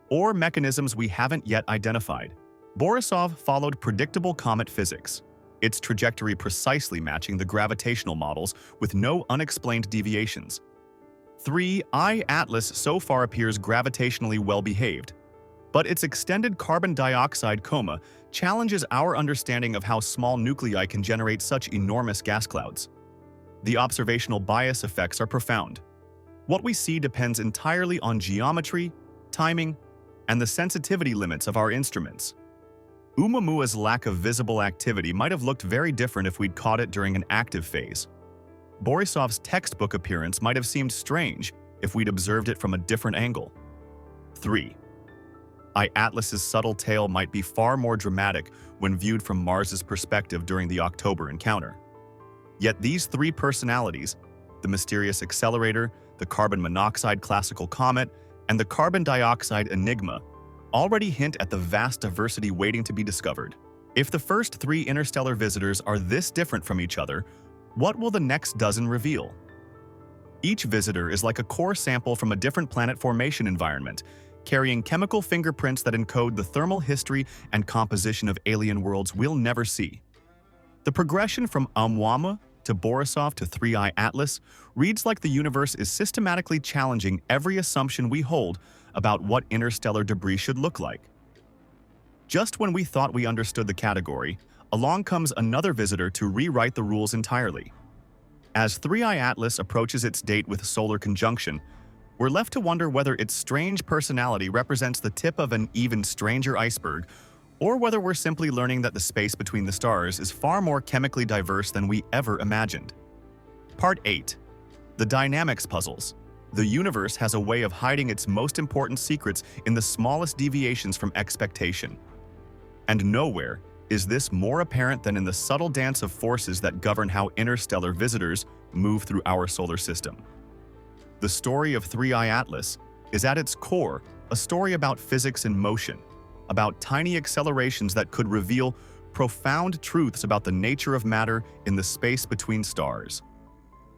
or mechanisms we haven't yet identified. Borisov followed predictable comet physics, its trajectory precisely matching the gravitational models with no unexplained deviations. 3IATLAS so far appears gravitationally well-behaved, but its extended carbon dioxide coma challenges our understanding of how small nuclei can generate such enormous gas clouds. The observational bias effects are profound. What we see depends entirely on geometry, timing, and the sensitivity limits of our instruments. Oumuamua's lack of visible activity might have looked very different if we'd caught it during an active phase. Borisov's textbook appearance might have seemed strange if we'd observed it from a different angle. 3IATLAS's subtle tail might be far more dramatic when viewed from Mars's perspective during the October encounter. Yet these three personalities, the mysterious accelerator, the carbon monoxide classical comet, and the carbon dioxide enigma, already hint at the vast diversity waiting to be discovered. If the first three interstellar visitors are this different from each other, what will the next dozen reveal? Each visitor is like a core sample from a different planet formation environment, carrying chemical fingerprints that encode the thermal history and composition of alien worlds we'll never see. The progression from Oumuamua to Borisov to 3IATLAS reads like the universe is systematically challenging every assumption we hold about what interstellar debris should look like. Just when we thought we understood the category, along comes another visitor to rewrite the rules entirely. As 3IATLAS approaches its date with solar conjunction, we're left to wonder whether its strange personality represents the tip of an even stranger iceberg, or whether we're simply learning that the space between the stars is far more chemically diverse than we ever imagined. Part 8. The Dynamics Puzzles. The universe has a way of hiding its most important secrets in the smallest deviations from expectation. And nowhere is this more apparent than in the subtle dance of forces that govern how interstellar visitors move through our solar system. The story of 3IATLAS is at its core a story about physics in motion, about tiny accelerations that could reveal profound truths about the nature of matter in the space between stars.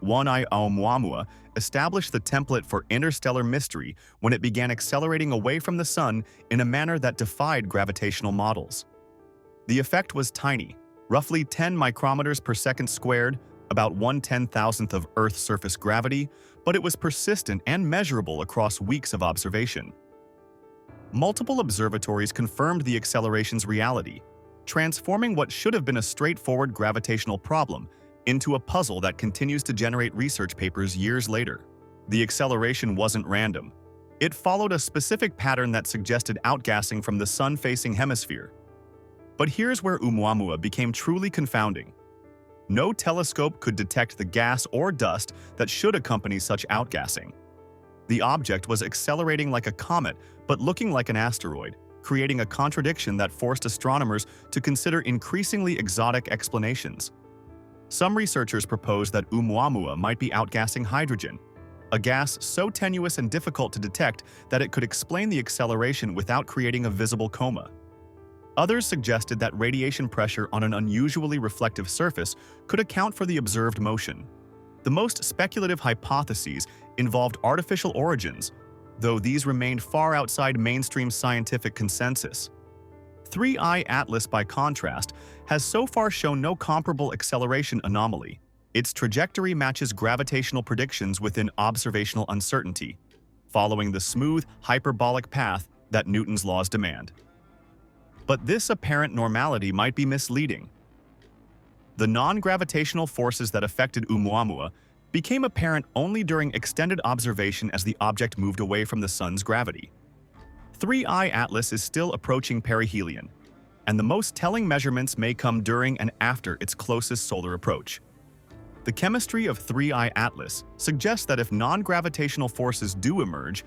3IATLAS established the template for interstellar mystery when it began accelerating away from the Sun in a manner that defied gravitational models. The effect was tiny, roughly 10 micrometers per second squared, about 1/10,000th of Earth's surface gravity, but it was persistent and measurable across weeks of observation. Multiple observatories confirmed the acceleration's reality, transforming what should have been a straightforward gravitational problem into a puzzle that continues to generate research papers years later. The acceleration wasn't random. It followed a specific pattern that suggested outgassing from the sun-facing hemisphere. But here's where Oumuamua became truly confounding. No telescope could detect the gas or dust that should accompany such outgassing. The object was accelerating like a comet, but looking like an asteroid, creating a contradiction that forced astronomers to consider increasingly exotic explanations. Some researchers proposed that Oumuamua might be outgassing hydrogen, a gas so tenuous and difficult to detect that it could explain the acceleration without creating a visible coma. Others suggested that radiation pressure on an unusually reflective surface could account for the observed motion. The most speculative hypotheses involved artificial origins, though these remained far outside mainstream scientific consensus. 3IATLAS, by contrast, has so far shown no comparable acceleration anomaly. Its trajectory matches gravitational predictions within observational uncertainty, following the smooth, hyperbolic path that Newton's laws demand. But this apparent normality might be misleading. The non-gravitational forces that affected Oumuamua became apparent only during extended observation as the object moved away from the sun's gravity. 3IATLAS is still approaching perihelion, and the most telling measurements may come during and after its closest solar approach. The chemistry of 3IATLAS suggests that if non-gravitational forces do emerge,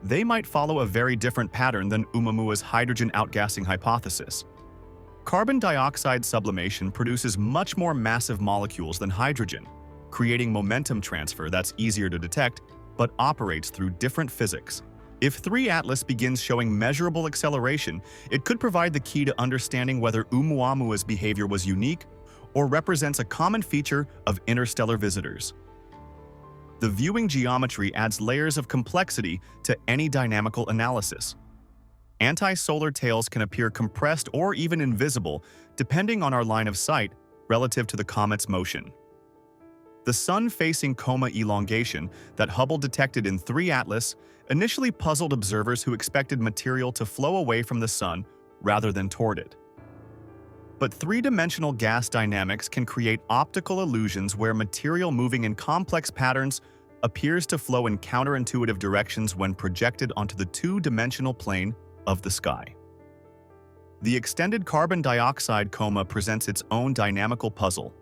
they might follow a very different pattern than Oumuamua's hydrogen outgassing hypothesis. Carbon dioxide sublimation produces much more massive molecules than hydrogen, creating momentum transfer that's easier to detect but operates through different physics. If 3IATLAS begins showing measurable acceleration, it could provide the key to understanding whether Oumuamua's behavior was unique or represents a common feature of interstellar visitors. The viewing geometry adds layers of complexity to any dynamical analysis. Anti-solar tails can appear compressed or even invisible, depending on our line of sight relative to the comet's motion. The sun-facing coma elongation that Hubble detected in 3IATLAS initially puzzled observers who expected material to flow away from the sun rather than toward it. But three-dimensional gas dynamics can create optical illusions where material moving in complex patterns appears to flow in counterintuitive directions when projected onto the two-dimensional plane of the sky. The extended carbon dioxide coma presents its own dynamical puzzle.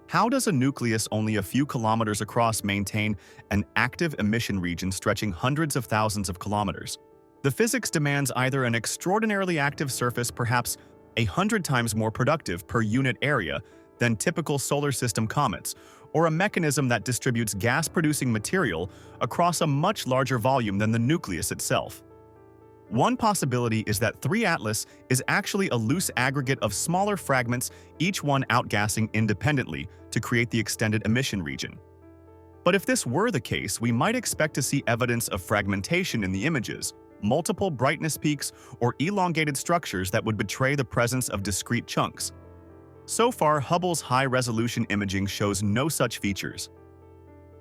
How does a nucleus only a few kilometers across maintain an active emission region stretching hundreds of thousands of kilometers? The physics demands either an extraordinarily active surface, perhaps 100 times more productive per unit area than typical solar system comets, or a mechanism that distributes gas-producing material across a much larger volume than the nucleus itself. One possibility is that 3IATLAS is actually a loose aggregate of smaller fragments, each one outgassing independently to create the extended emission region. But if this were the case, we might expect to see evidence of fragmentation in the images, multiple brightness peaks, or elongated structures that would betray the presence of discrete chunks. So far, Hubble's high-resolution imaging shows no such features.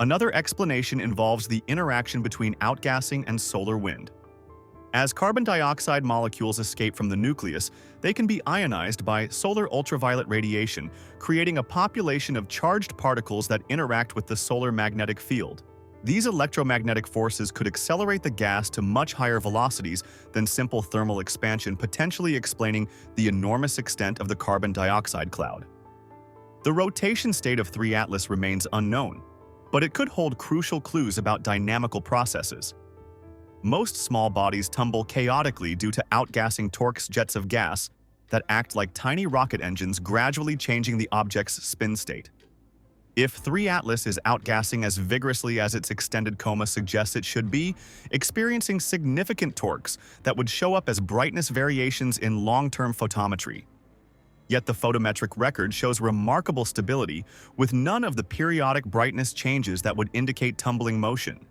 Another explanation involves the interaction between outgassing and solar wind. As carbon dioxide molecules escape from the nucleus, they can be ionized by solar ultraviolet radiation, creating a population of charged particles that interact with the solar magnetic field. These electromagnetic forces could accelerate the gas to much higher velocities than simple thermal expansion, potentially explaining the enormous extent of the carbon dioxide cloud. The rotation state of 3IATLAS remains unknown, but it could hold crucial clues about dynamical processes. Most small bodies tumble chaotically due to outgassing torques jets of gas that act like tiny rocket engines, gradually changing the object's spin state. If 3IATLAS is outgassing as vigorously as its extended coma suggests it should be, experiencing significant torques that would show up as brightness variations in long-term photometry. Yet the photometric record shows remarkable stability, with none of the periodic brightness changes that would indicate tumbling motion.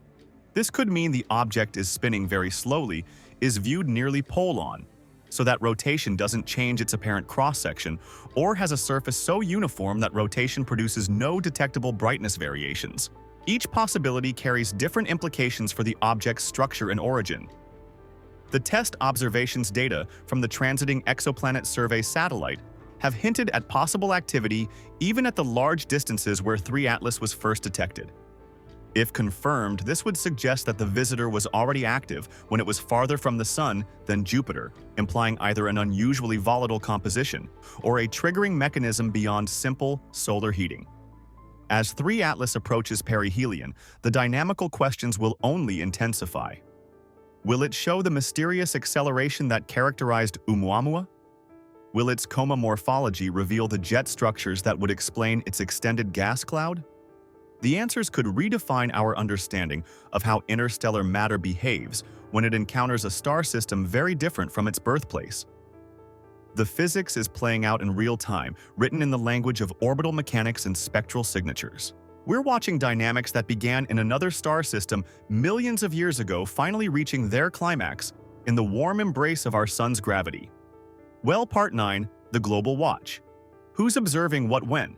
This could mean the object is spinning very slowly, is viewed nearly pole-on, so that rotation doesn't change its apparent cross-section, or has a surface so uniform that rotation produces no detectable brightness variations. Each possibility carries different implications for the object's structure and origin. The test observations data from the Transiting Exoplanet Survey satellite have hinted at possible activity even at the large distances where 3IATLAS was first detected. If confirmed, this would suggest that the visitor was already active when it was farther from the Sun than Jupiter, implying either an unusually volatile composition or a triggering mechanism beyond simple solar heating. As 3IATLAS approaches perihelion, the dynamical questions will only intensify. Will it show the mysterious acceleration that characterized Oumuamua? Will its coma morphology reveal the jet structures that would explain its extended gas cloud? The answers could redefine our understanding of how interstellar matter behaves when it encounters a star system very different from its birthplace. The physics is playing out in real time, written in the language of orbital mechanics and spectral signatures. We're watching dynamics that began in another star system millions of years ago finally reaching their climax in the warm embrace of our Sun's gravity. Well, Part 9, the Global Watch. Who's observing what when?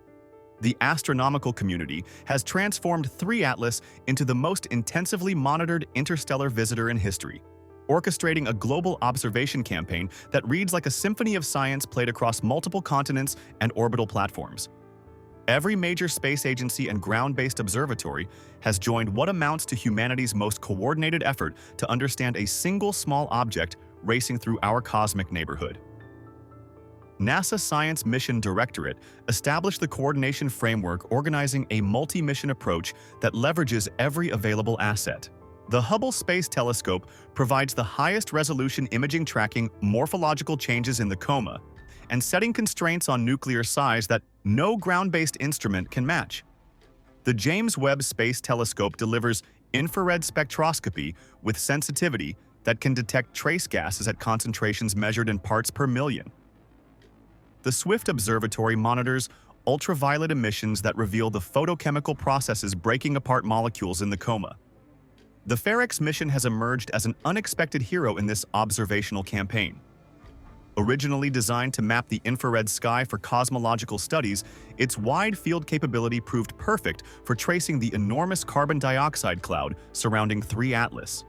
The astronomical community has transformed 3IATLAS into the most intensively monitored interstellar visitor in history, orchestrating a global observation campaign that reads like a symphony of science played across multiple continents and orbital platforms. Every major space agency and ground-based observatory has joined what amounts to humanity's most coordinated effort to understand a single small object racing through our cosmic neighborhood. NASA Science Mission Directorate established the coordination framework organizing a multi-mission approach that leverages every available asset. The Hubble Space Telescope provides the highest resolution imaging tracking morphological changes in the coma and setting constraints on nuclear size that no ground-based instrument can match. The James Webb Space Telescope delivers infrared spectroscopy with sensitivity that can detect trace gases at concentrations measured in parts per million. The Swift Observatory monitors ultraviolet emissions that reveal the photochemical processes breaking apart molecules in the coma. The FAREX mission has emerged as an unexpected hero in this observational campaign. Originally designed to map the infrared sky for cosmological studies, its wide field capability proved perfect for tracing the enormous carbon dioxide cloud surrounding 3IATLAS.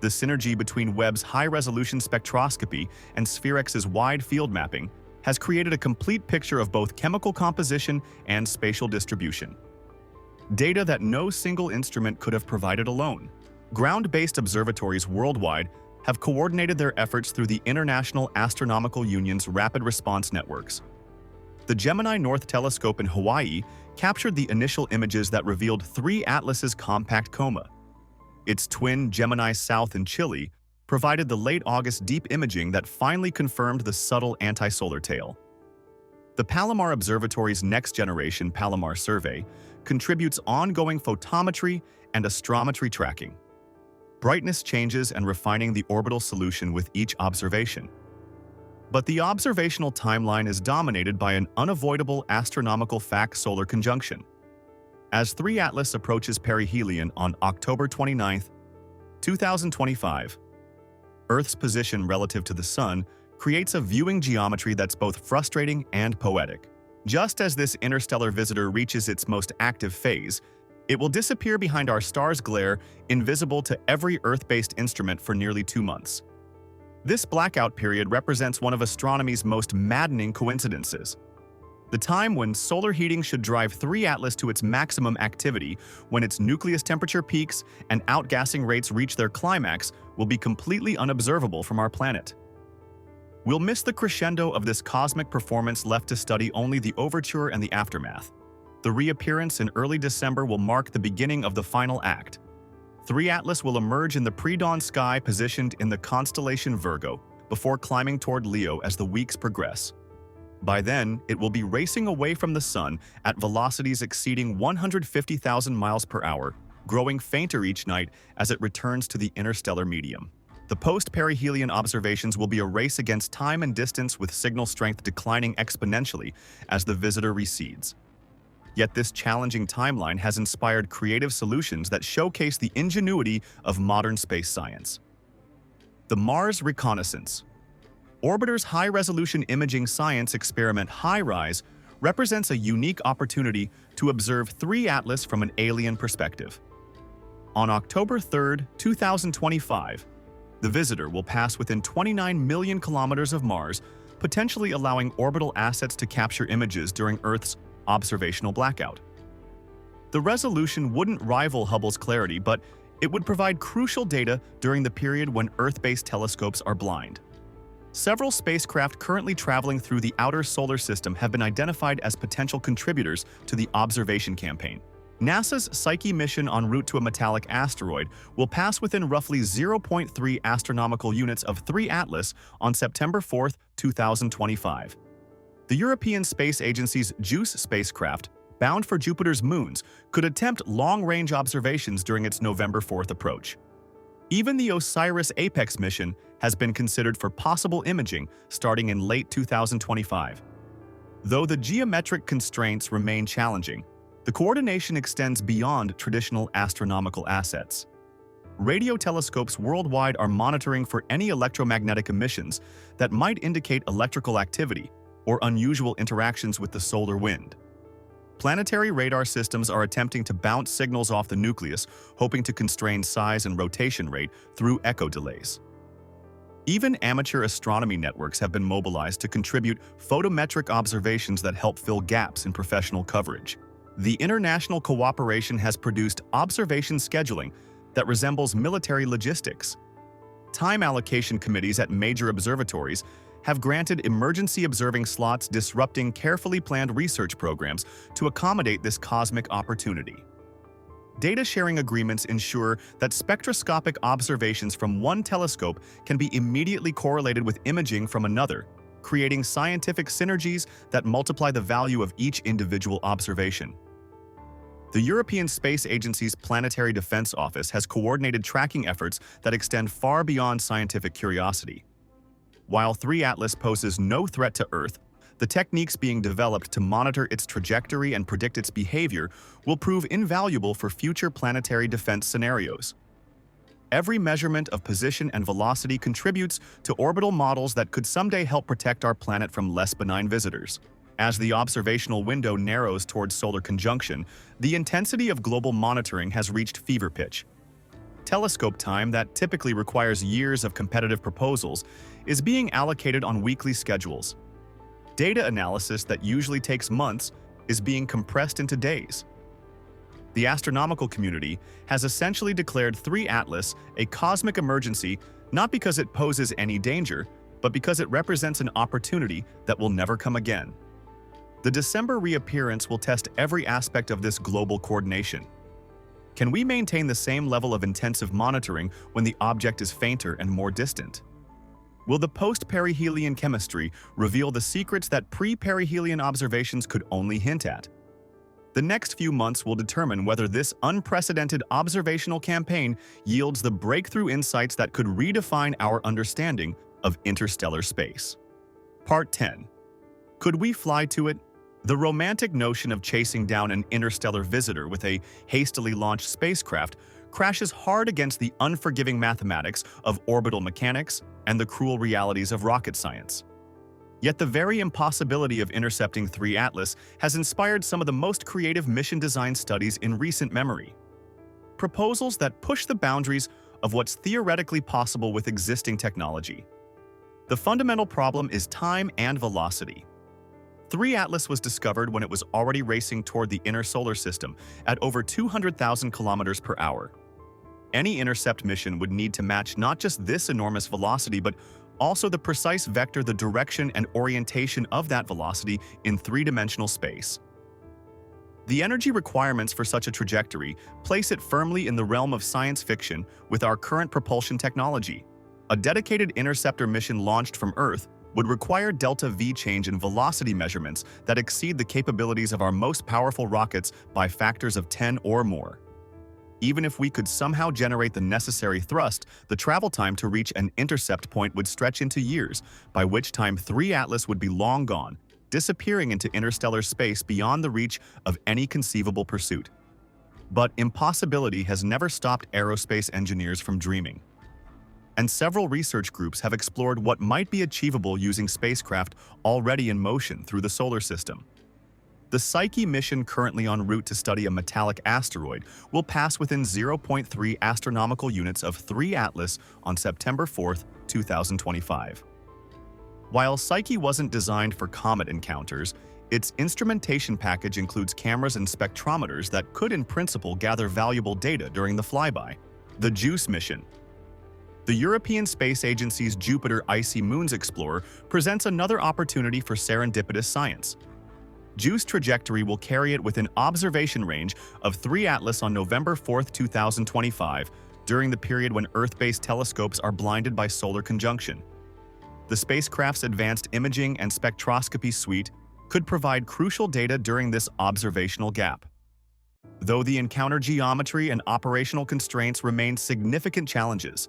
The synergy between Webb's high-resolution spectroscopy and SPHEREX's wide field mapping has created a complete picture of both chemical composition and spatial distribution. Data that no single instrument could have provided alone. Ground-based observatories worldwide have coordinated their efforts through the International Astronomical Union's Rapid Response Networks. The Gemini North Telescope in Hawaii captured the initial images that revealed 3IATLAS's compact coma. Its twin Gemini South in Chile provided the late August deep imaging that finally confirmed the subtle anti-solar tail. The Palomar Observatory's next-generation Palomar survey contributes ongoing photometry and astrometry tracking, brightness changes and refining the orbital solution with each observation. But the observational timeline is dominated by an unavoidable astronomical fact-solar conjunction. As 3IATLAS approaches perihelion on October 29, 2025, Earth's position relative to the Sun creates a viewing geometry that's both frustrating and poetic. Just as this interstellar visitor reaches its most active phase, it will disappear behind our star's glare, invisible to every Earth-based instrument for nearly 2 months. This blackout period represents one of astronomy's most maddening coincidences. The time when solar heating should drive 3IATLAS to its maximum activity, when its nucleus temperature peaks and outgassing rates reach their climax, will be completely unobservable from our planet. We'll miss the crescendo of this cosmic performance, left to study only the overture and the aftermath. The reappearance in early December will mark the beginning of the final act. 3IATLAS will emerge in the pre-dawn sky positioned in the constellation Virgo, before climbing toward Leo as the weeks progress. By then, it will be racing away from the Sun at velocities exceeding 150,000 miles per hour, growing fainter each night as it returns to the interstellar medium. The post-perihelion observations will be a race against time and distance, with signal strength declining exponentially as the visitor recedes. Yet this challenging timeline has inspired creative solutions that showcase the ingenuity of modern space science. The Mars Reconnaissance. Orbiter's high-resolution imaging science experiment HiRISE represents a unique opportunity to observe 3 ATLAS from an alien perspective. On October 3, 2025, the visitor will pass within 29 million kilometers of Mars, potentially allowing orbital assets to capture images during Earth's observational blackout. The resolution wouldn't rival Hubble's clarity, but it would provide crucial data during the period when Earth-based telescopes are blind. Several spacecraft currently traveling through the outer solar system have been identified as potential contributors to the observation campaign. NASA's Psyche mission en route to a metallic asteroid will pass within roughly 0.3 astronomical units of 3 ATLAS on September 4, 2025. The European Space Agency's JUICE spacecraft, bound for Jupiter's moons, could attempt long-range observations during its November 4 approach. Even the OSIRIS-APEX mission has been considered for possible imaging starting in late 2025. Though the geometric constraints remain challenging, the coordination extends beyond traditional astronomical assets. Radio telescopes worldwide are monitoring for any electromagnetic emissions that might indicate electrical activity or unusual interactions with the solar wind. Planetary radar systems are attempting to bounce signals off the nucleus, hoping to constrain size and rotation rate through echo delays. Even amateur astronomy networks have been mobilized to contribute photometric observations that help fill gaps in professional coverage. The international cooperation has produced observation scheduling that resembles military logistics. Time allocation committees at major observatories have granted emergency observing slots, disrupting carefully planned research programs to accommodate this cosmic opportunity. Data sharing agreements ensure that spectroscopic observations from one telescope can be immediately correlated with imaging from another, creating scientific synergies that multiply the value of each individual observation. The European Space Agency's Planetary Defense Office has coordinated tracking efforts that extend far beyond scientific curiosity. While 3 ATLAS poses no threat to Earth, the techniques being developed to monitor its trajectory and predict its behavior will prove invaluable for future planetary defense scenarios. Every measurement of position and velocity contributes to orbital models that could someday help protect our planet from less benign visitors. As the observational window narrows towards solar conjunction, the intensity of global monitoring has reached fever pitch. Telescope time that typically requires years of competitive proposals is being allocated on weekly schedules. Data analysis that usually takes months is being compressed into days. The astronomical community has essentially declared 3 ATLAS a cosmic emergency, not because it poses any danger, but because it represents an opportunity that will never come again. The December reappearance will test every aspect of this global coordination. Can we maintain the same level of intensive monitoring when the object is fainter and more distant? Will the post-perihelion chemistry reveal the secrets that pre-perihelion observations could only hint at? The next few months will determine whether this unprecedented observational campaign yields the breakthrough insights that could redefine our understanding of interstellar space. Part 10. Could we fly to it? The romantic notion of chasing down an interstellar visitor with a hastily launched spacecraft crashes hard against the unforgiving mathematics of orbital mechanics and the cruel realities of rocket science. Yet the very impossibility of intercepting 3 ATLAS has inspired some of the most creative mission design studies in recent memory. Proposals that push the boundaries of what's theoretically possible with existing technology. The fundamental problem is time and velocity. 3 ATLAS was discovered when it was already racing toward the inner solar system at over 200,000 kilometers per hour. Any intercept mission would need to match not just this enormous velocity, but also the precise vector, the direction and orientation of that velocity in three-dimensional space. The energy requirements for such a trajectory place it firmly in the realm of science fiction with our current propulsion technology. A dedicated interceptor mission launched from Earth would require delta-v change in velocity measurements that exceed the capabilities of our most powerful rockets by factors of 10 or more. Even if we could somehow generate the necessary thrust, the travel time to reach an intercept point would stretch into years, by which time 3 ATLAS would be long gone, disappearing into interstellar space beyond the reach of any conceivable pursuit. But impossibility has never stopped aerospace engineers from dreaming. and several research groups have explored what might be achievable using spacecraft already in motion through the solar system. The Psyche mission, currently en route to study a metallic asteroid, will pass within 0.3 astronomical units of 3IATLAS on September 4, 2025. While Psyche wasn't designed for comet encounters, its instrumentation package includes cameras and spectrometers that could in principle gather valuable data during the flyby. The JUICE mission. The European Space Agency's Jupiter Icy Moons Explorer presents another opportunity for serendipitous science. JUICE trajectory will carry it within observation range of 3IATLAS on November 4, 2025, during the period when Earth-based telescopes are blinded by solar conjunction. The spacecraft's advanced imaging and spectroscopy suite could provide crucial data during this observational gap. Though the encounter geometry and operational constraints remain significant challenges.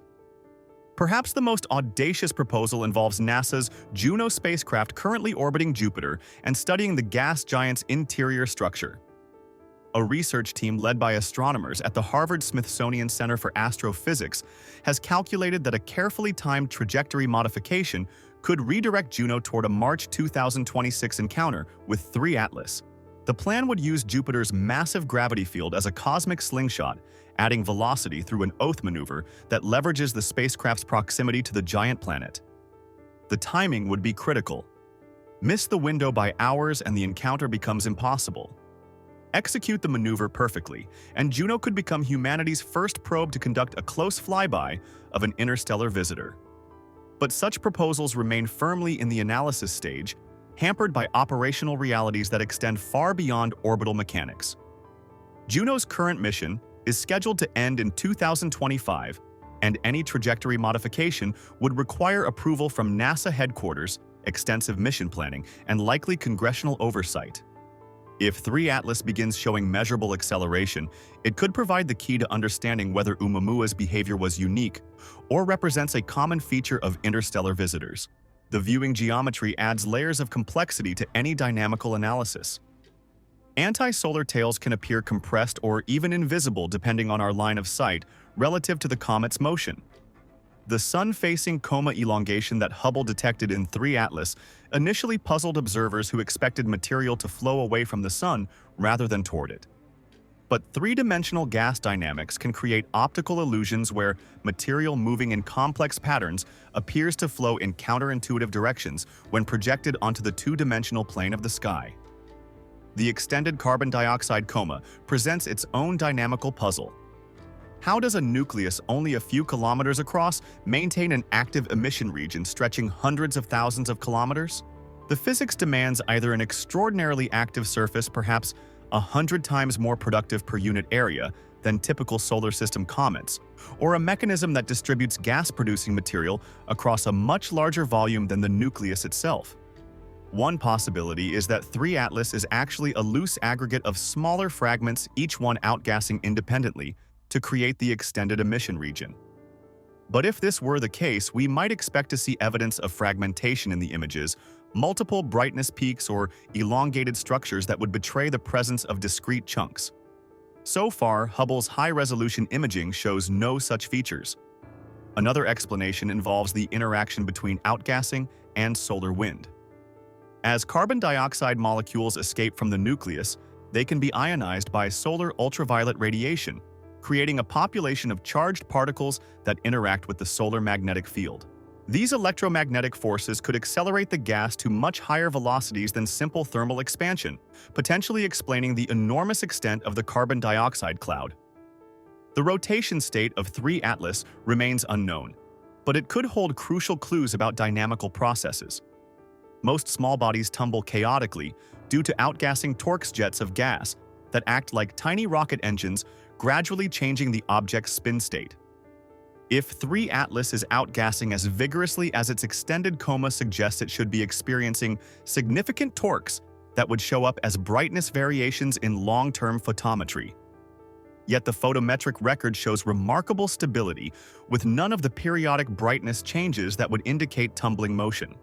Perhaps the most audacious proposal involves NASA's Juno spacecraft currently orbiting Jupiter and studying the gas giant's interior structure. A research team led by astronomers at the Harvard-Smithsonian Center for Astrophysics has calculated that a carefully timed trajectory modification could redirect Juno toward a March 2026 encounter with 3IATLAS. The plan would use Jupiter's massive gravity field as a cosmic slingshot, adding velocity through an oath maneuver that leverages the spacecraft's proximity to the giant planet. The timing would be critical. Miss the window by hours and the encounter becomes impossible. Execute the maneuver perfectly, and Juno could become humanity's first probe to conduct a close flyby of an interstellar visitor. But such proposals remain firmly in the analysis stage, hampered by operational realities that extend far beyond orbital mechanics. Juno's current mission is scheduled to end in 2025, and any trajectory modification would require approval from NASA headquarters, extensive mission planning, and likely congressional oversight. If 3IATLAS begins showing measurable acceleration, it could provide the key to understanding whether Oumuamua's behavior was unique or represents a common feature of interstellar visitors. The viewing geometry adds layers of complexity to any dynamical analysis. Anti-solar tails can appear compressed or even invisible depending on our line of sight relative to the comet's motion. The sun-facing coma elongation that Hubble detected in 3IATLAS initially puzzled observers who expected material to flow away from the sun rather than toward it. But three-dimensional gas dynamics can create optical illusions where material moving in complex patterns appears to flow in counterintuitive directions when projected onto the two-dimensional plane of the sky. The extended carbon dioxide coma presents its own dynamical puzzle. How does a nucleus only a few kilometers across maintain an active emission region stretching hundreds of thousands of kilometers? The physics demands either an extraordinarily active surface, perhaps 100 times more productive per unit area than typical solar system comets, or a mechanism that distributes gas-producing material across a much larger volume than the nucleus itself. One possibility is that 3IATLAS is actually a loose aggregate of smaller fragments, each one outgassing independently, to create the extended emission region. But if this were the case, we might expect to see evidence of fragmentation in the images, multiple brightness peaks, or elongated structures that would betray the presence of discrete chunks. So far, Hubble's high-resolution imaging shows no such features. Another explanation involves the interaction between outgassing and solar wind. As carbon dioxide molecules escape from the nucleus, they can be ionized by solar ultraviolet radiation, creating a population of charged particles that interact with the solar magnetic field. These electromagnetic forces could accelerate the gas to much higher velocities than simple thermal expansion, potentially explaining the enormous extent of the carbon dioxide cloud. The rotation state of 3IATLAS remains unknown, but it could hold crucial clues about dynamical processes. Most small bodies tumble chaotically due to outgassing Torx jets of gas that act like tiny rocket engines, gradually changing the object's spin state. If 3IATLAS is outgassing as vigorously as its extended coma suggests, it should be experiencing significant torques that would show up as brightness variations in long-term photometry. Yet the photometric record shows remarkable stability, with none of the periodic brightness changes that would indicate tumbling motion.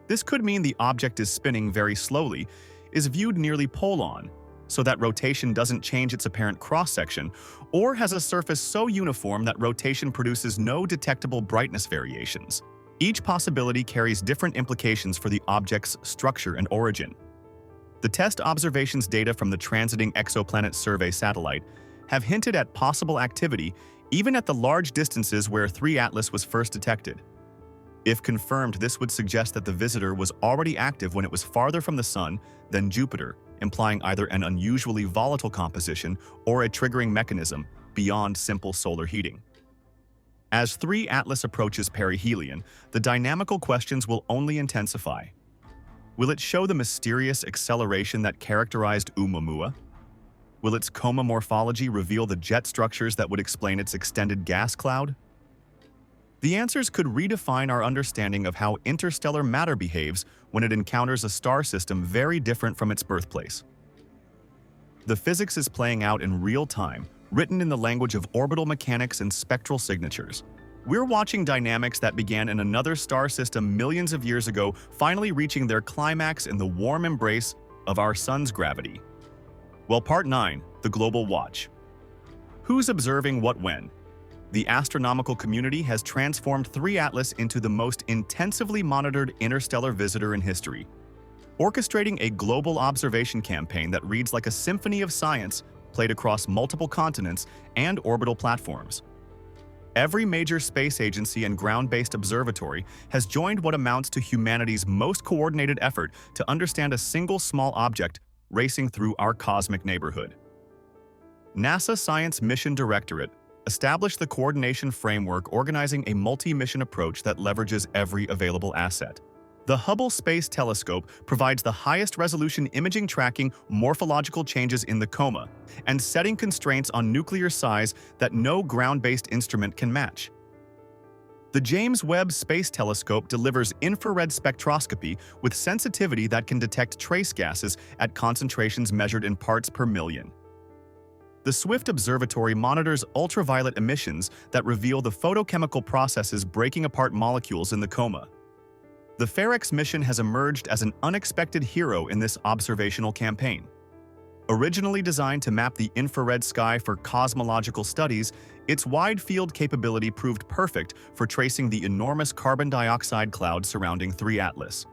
This could mean the object is spinning very slowly, is viewed nearly pole-on, so that rotation doesn't change its apparent cross-section, or has a surface so uniform that rotation produces no detectable brightness variations. Each possibility carries different implications for the object's structure and origin. The test observations data from the Transiting Exoplanet Survey satellite have hinted at possible activity even at the large distances where 3IATLAS was first detected. If confirmed, this would suggest that the visitor was already active when it was farther from the Sun than Jupiter, implying either an unusually volatile composition or a triggering mechanism beyond simple solar heating. As 3IATLAS approaches perihelion, the dynamical questions will only intensify. Will it show the mysterious acceleration that characterized Oumuamua? Will its coma morphology reveal the jet structures that would explain its extended gas cloud? The answers could redefine our understanding of how interstellar matter behaves when it encounters a star system very different from its birthplace. The physics is playing out in real time, written in the language of orbital mechanics and spectral signatures. We're watching dynamics that began in another star system millions of years ago finally reaching their climax in the warm embrace of our Sun's gravity. Well, Part 9, the Global Watch. Who's observing what when? The astronomical community has transformed 3IATLAS into the most intensively monitored interstellar visitor in history, orchestrating a global observation campaign that reads like a symphony of science played across multiple continents and orbital platforms. Every major space agency and ground-based observatory has joined what amounts to humanity's most coordinated effort to understand a single small object racing through our cosmic neighborhood. NASA Science Mission Directorate established the coordination framework organizing a multi-mission approach that leverages every available asset. The Hubble Space Telescope provides the highest resolution imaging tracking morphological changes in the coma and setting constraints on nuclear size that no ground-based instrument can match. The James Webb Space Telescope delivers infrared spectroscopy with sensitivity that can detect trace gases at concentrations measured in parts per million. The Swift Observatory monitors ultraviolet emissions that reveal the photochemical processes breaking apart molecules in the coma. The FAREX mission has emerged as an unexpected hero in this observational campaign. Originally designed to map the infrared sky for cosmological studies, its wide-field capability proved perfect for tracing the enormous carbon dioxide cloud surrounding 3IATLAS.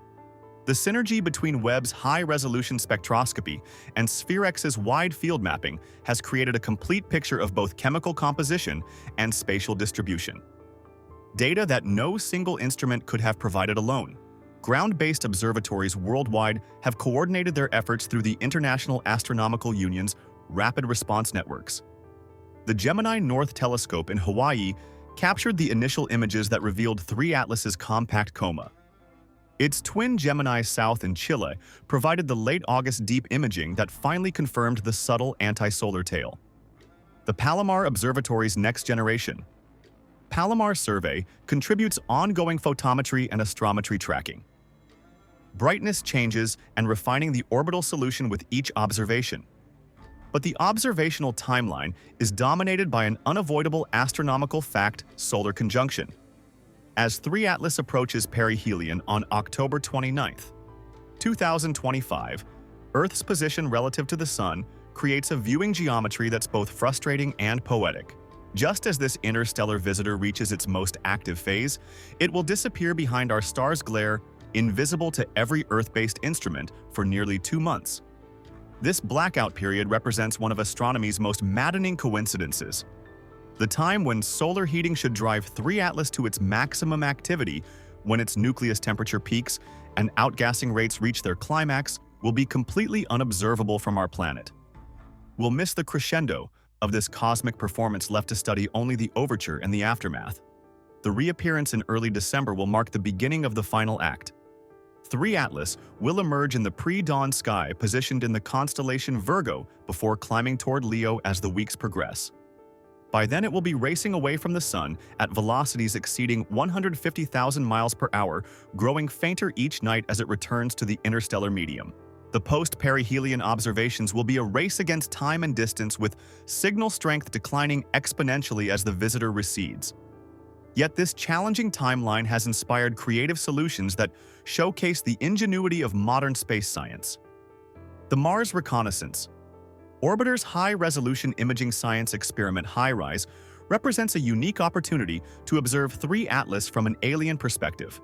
The synergy between Webb's high-resolution spectroscopy and SphereX's wide-field mapping has created a complete picture of both chemical composition and spatial distribution. Data that no single instrument could have provided alone. Ground-based observatories worldwide have coordinated their efforts through the International Astronomical Union's Rapid Response Networks. The Gemini North Telescope in Hawaii captured the initial images that revealed 3IATLAS's compact coma. Its twin Gemini South in Chile provided the late August deep imaging that finally confirmed the subtle anti-solar tail. The Palomar Observatory's next generation. Palomar survey contributes ongoing photometry and astrometry tracking, brightness changes, and refining the orbital solution with each observation. But the observational timeline is dominated by an unavoidable astronomical fact: solar conjunction. As 3IATLAS approaches perihelion on October 29, 2025, Earth's position relative to the Sun creates a viewing geometry that's both frustrating and poetic. Just as this interstellar visitor reaches its most active phase, it will disappear behind our star's glare, invisible to every Earth-based instrument, for nearly 2 months. This blackout period represents one of astronomy's most maddening coincidences. The time when solar heating should drive 3IATLAS to its maximum activity, when its nucleus temperature peaks and outgassing rates reach their climax, will be completely unobservable from our planet. We'll miss the crescendo of this cosmic performance, left to study only the overture and the aftermath. The reappearance in early December will mark the beginning of the final act. 3IATLAS will emerge in the pre-dawn sky positioned in the constellation Virgo before climbing toward Leo as the weeks progress. By then, it will be racing away from the Sun at velocities exceeding 150,000 miles per hour, growing fainter each night as it returns to the interstellar medium. The post-perihelion observations will be a race against time and distance, with signal strength declining exponentially as the visitor recedes. Yet this challenging timeline has inspired creative solutions that showcase the ingenuity of modern space science. The Mars Reconnaissance. Orbiter's high-resolution imaging science experiment HiRISE represents a unique opportunity to observe 3IATLAS from an alien perspective.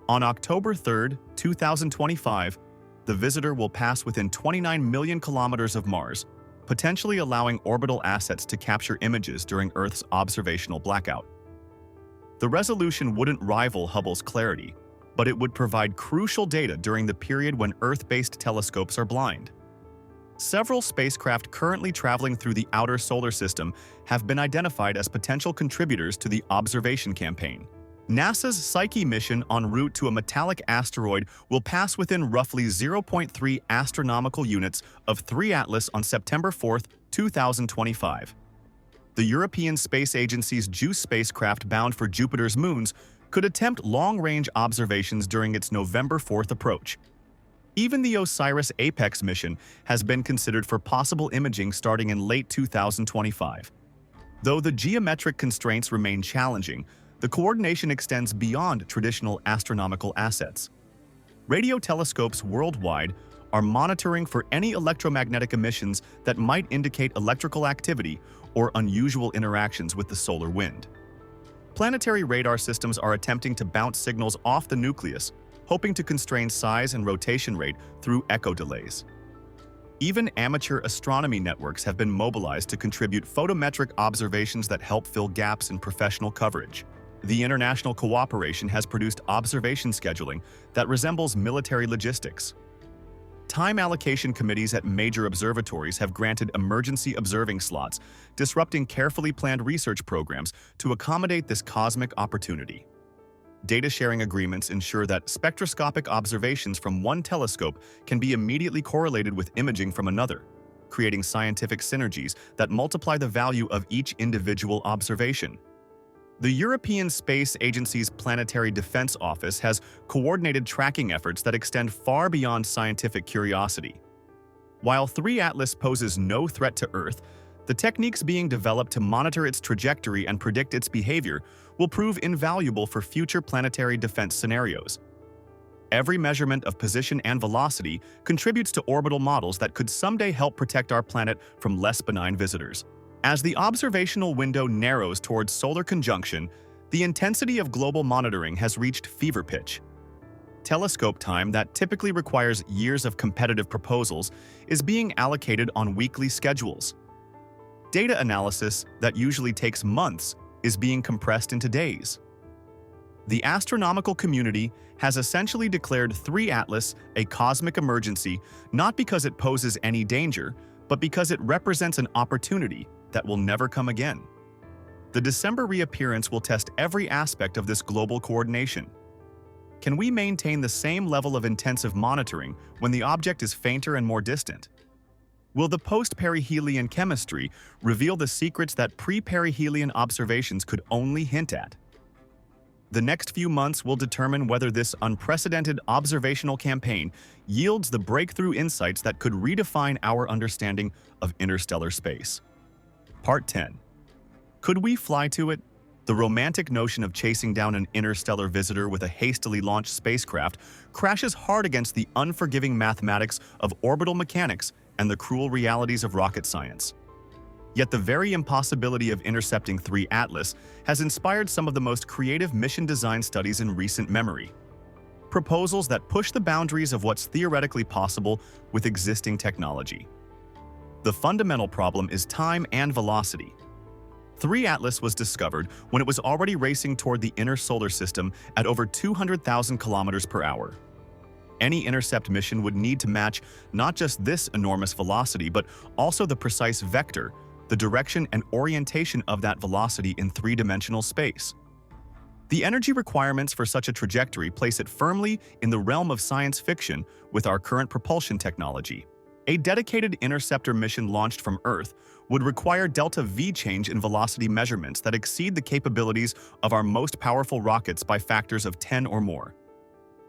On October 3, 2025, the visitor will pass within 29 million kilometers of Mars, potentially allowing orbital assets to capture images during Earth's observational blackout. The resolution wouldn't rival Hubble's clarity, but it would provide crucial data during the period when Earth-based telescopes are blind. Several spacecraft currently traveling through the outer solar system have been identified as potential contributors to the observation campaign. NASA's Psyche mission en route to a metallic asteroid will pass within roughly 0.3 astronomical units of 3IATLAS on September 4, 2025. The European Space Agency's JUICE spacecraft bound for Jupiter's moons could attempt long-range observations during its November 4th approach. Even the OSIRIS-APEX mission has been considered for possible imaging starting in late 2025. Though the geometric constraints remain challenging, the coordination extends beyond traditional astronomical assets. Radio telescopes worldwide are monitoring for any electromagnetic emissions that might indicate electrical activity or unusual interactions with the solar wind. Planetary radar systems are attempting to bounce signals off the nucleus, hoping to constrain size and rotation rate through echo delays. Even amateur astronomy networks have been mobilized to contribute photometric observations that help fill gaps in professional coverage. The international cooperation has produced observation scheduling that resembles military logistics. Time allocation committees at major observatories have granted emergency observing slots, disrupting carefully planned research programs to accommodate this cosmic opportunity. Data sharing agreements ensure that spectroscopic observations from one telescope can be immediately correlated with imaging from another, creating scientific synergies that multiply the value of each individual observation. The European Space Agency's Planetary Defense Office has coordinated tracking efforts that extend far beyond scientific curiosity. While 3IATLAS poses no threat to Earth, the techniques being developed to monitor its trajectory and predict its behavior will prove invaluable for future planetary defense scenarios. Every measurement of position and velocity contributes to orbital models that could someday help protect our planet from less benign visitors. As the observational window narrows towards solar conjunction, the intensity of global monitoring has reached fever pitch. Telescope time that typically requires years of competitive proposals is being allocated on weekly schedules. Data analysis that usually takes months is being compressed into days. The astronomical community has essentially declared 3IATLAS a cosmic emergency, not because it poses any danger, but because it represents an opportunity that will never come again. The December reappearance will test every aspect of this global coordination. Can we maintain the same level of intensive monitoring when the object is fainter and more distant? Will the post-perihelion chemistry reveal the secrets that pre-perihelion observations could only hint at? The next few months will determine whether this unprecedented observational campaign yields the breakthrough insights that could redefine our understanding of interstellar space. Part 10. Could we fly to it? The romantic notion of chasing down an interstellar visitor with a hastily launched spacecraft crashes hard against the unforgiving mathematics of orbital mechanics and the cruel realities of rocket science. Yet the very impossibility of intercepting 3IATLAS has inspired some of the most creative mission design studies in recent memory. Proposals that push the boundaries of what's theoretically possible with existing technology. The fundamental problem is time and velocity. 3IATLAS was discovered when it was already racing toward the inner solar system at over 200,000 kilometers per hour. Any intercept mission would need to match not just this enormous velocity, but also the precise vector, the direction and orientation of that velocity in three-dimensional space. The energy requirements for such a trajectory place it firmly in the realm of science fiction with our current propulsion technology. A dedicated interceptor mission launched from Earth would require delta-v change in velocity measurements that exceed the capabilities of our most powerful rockets by factors of 10 or more.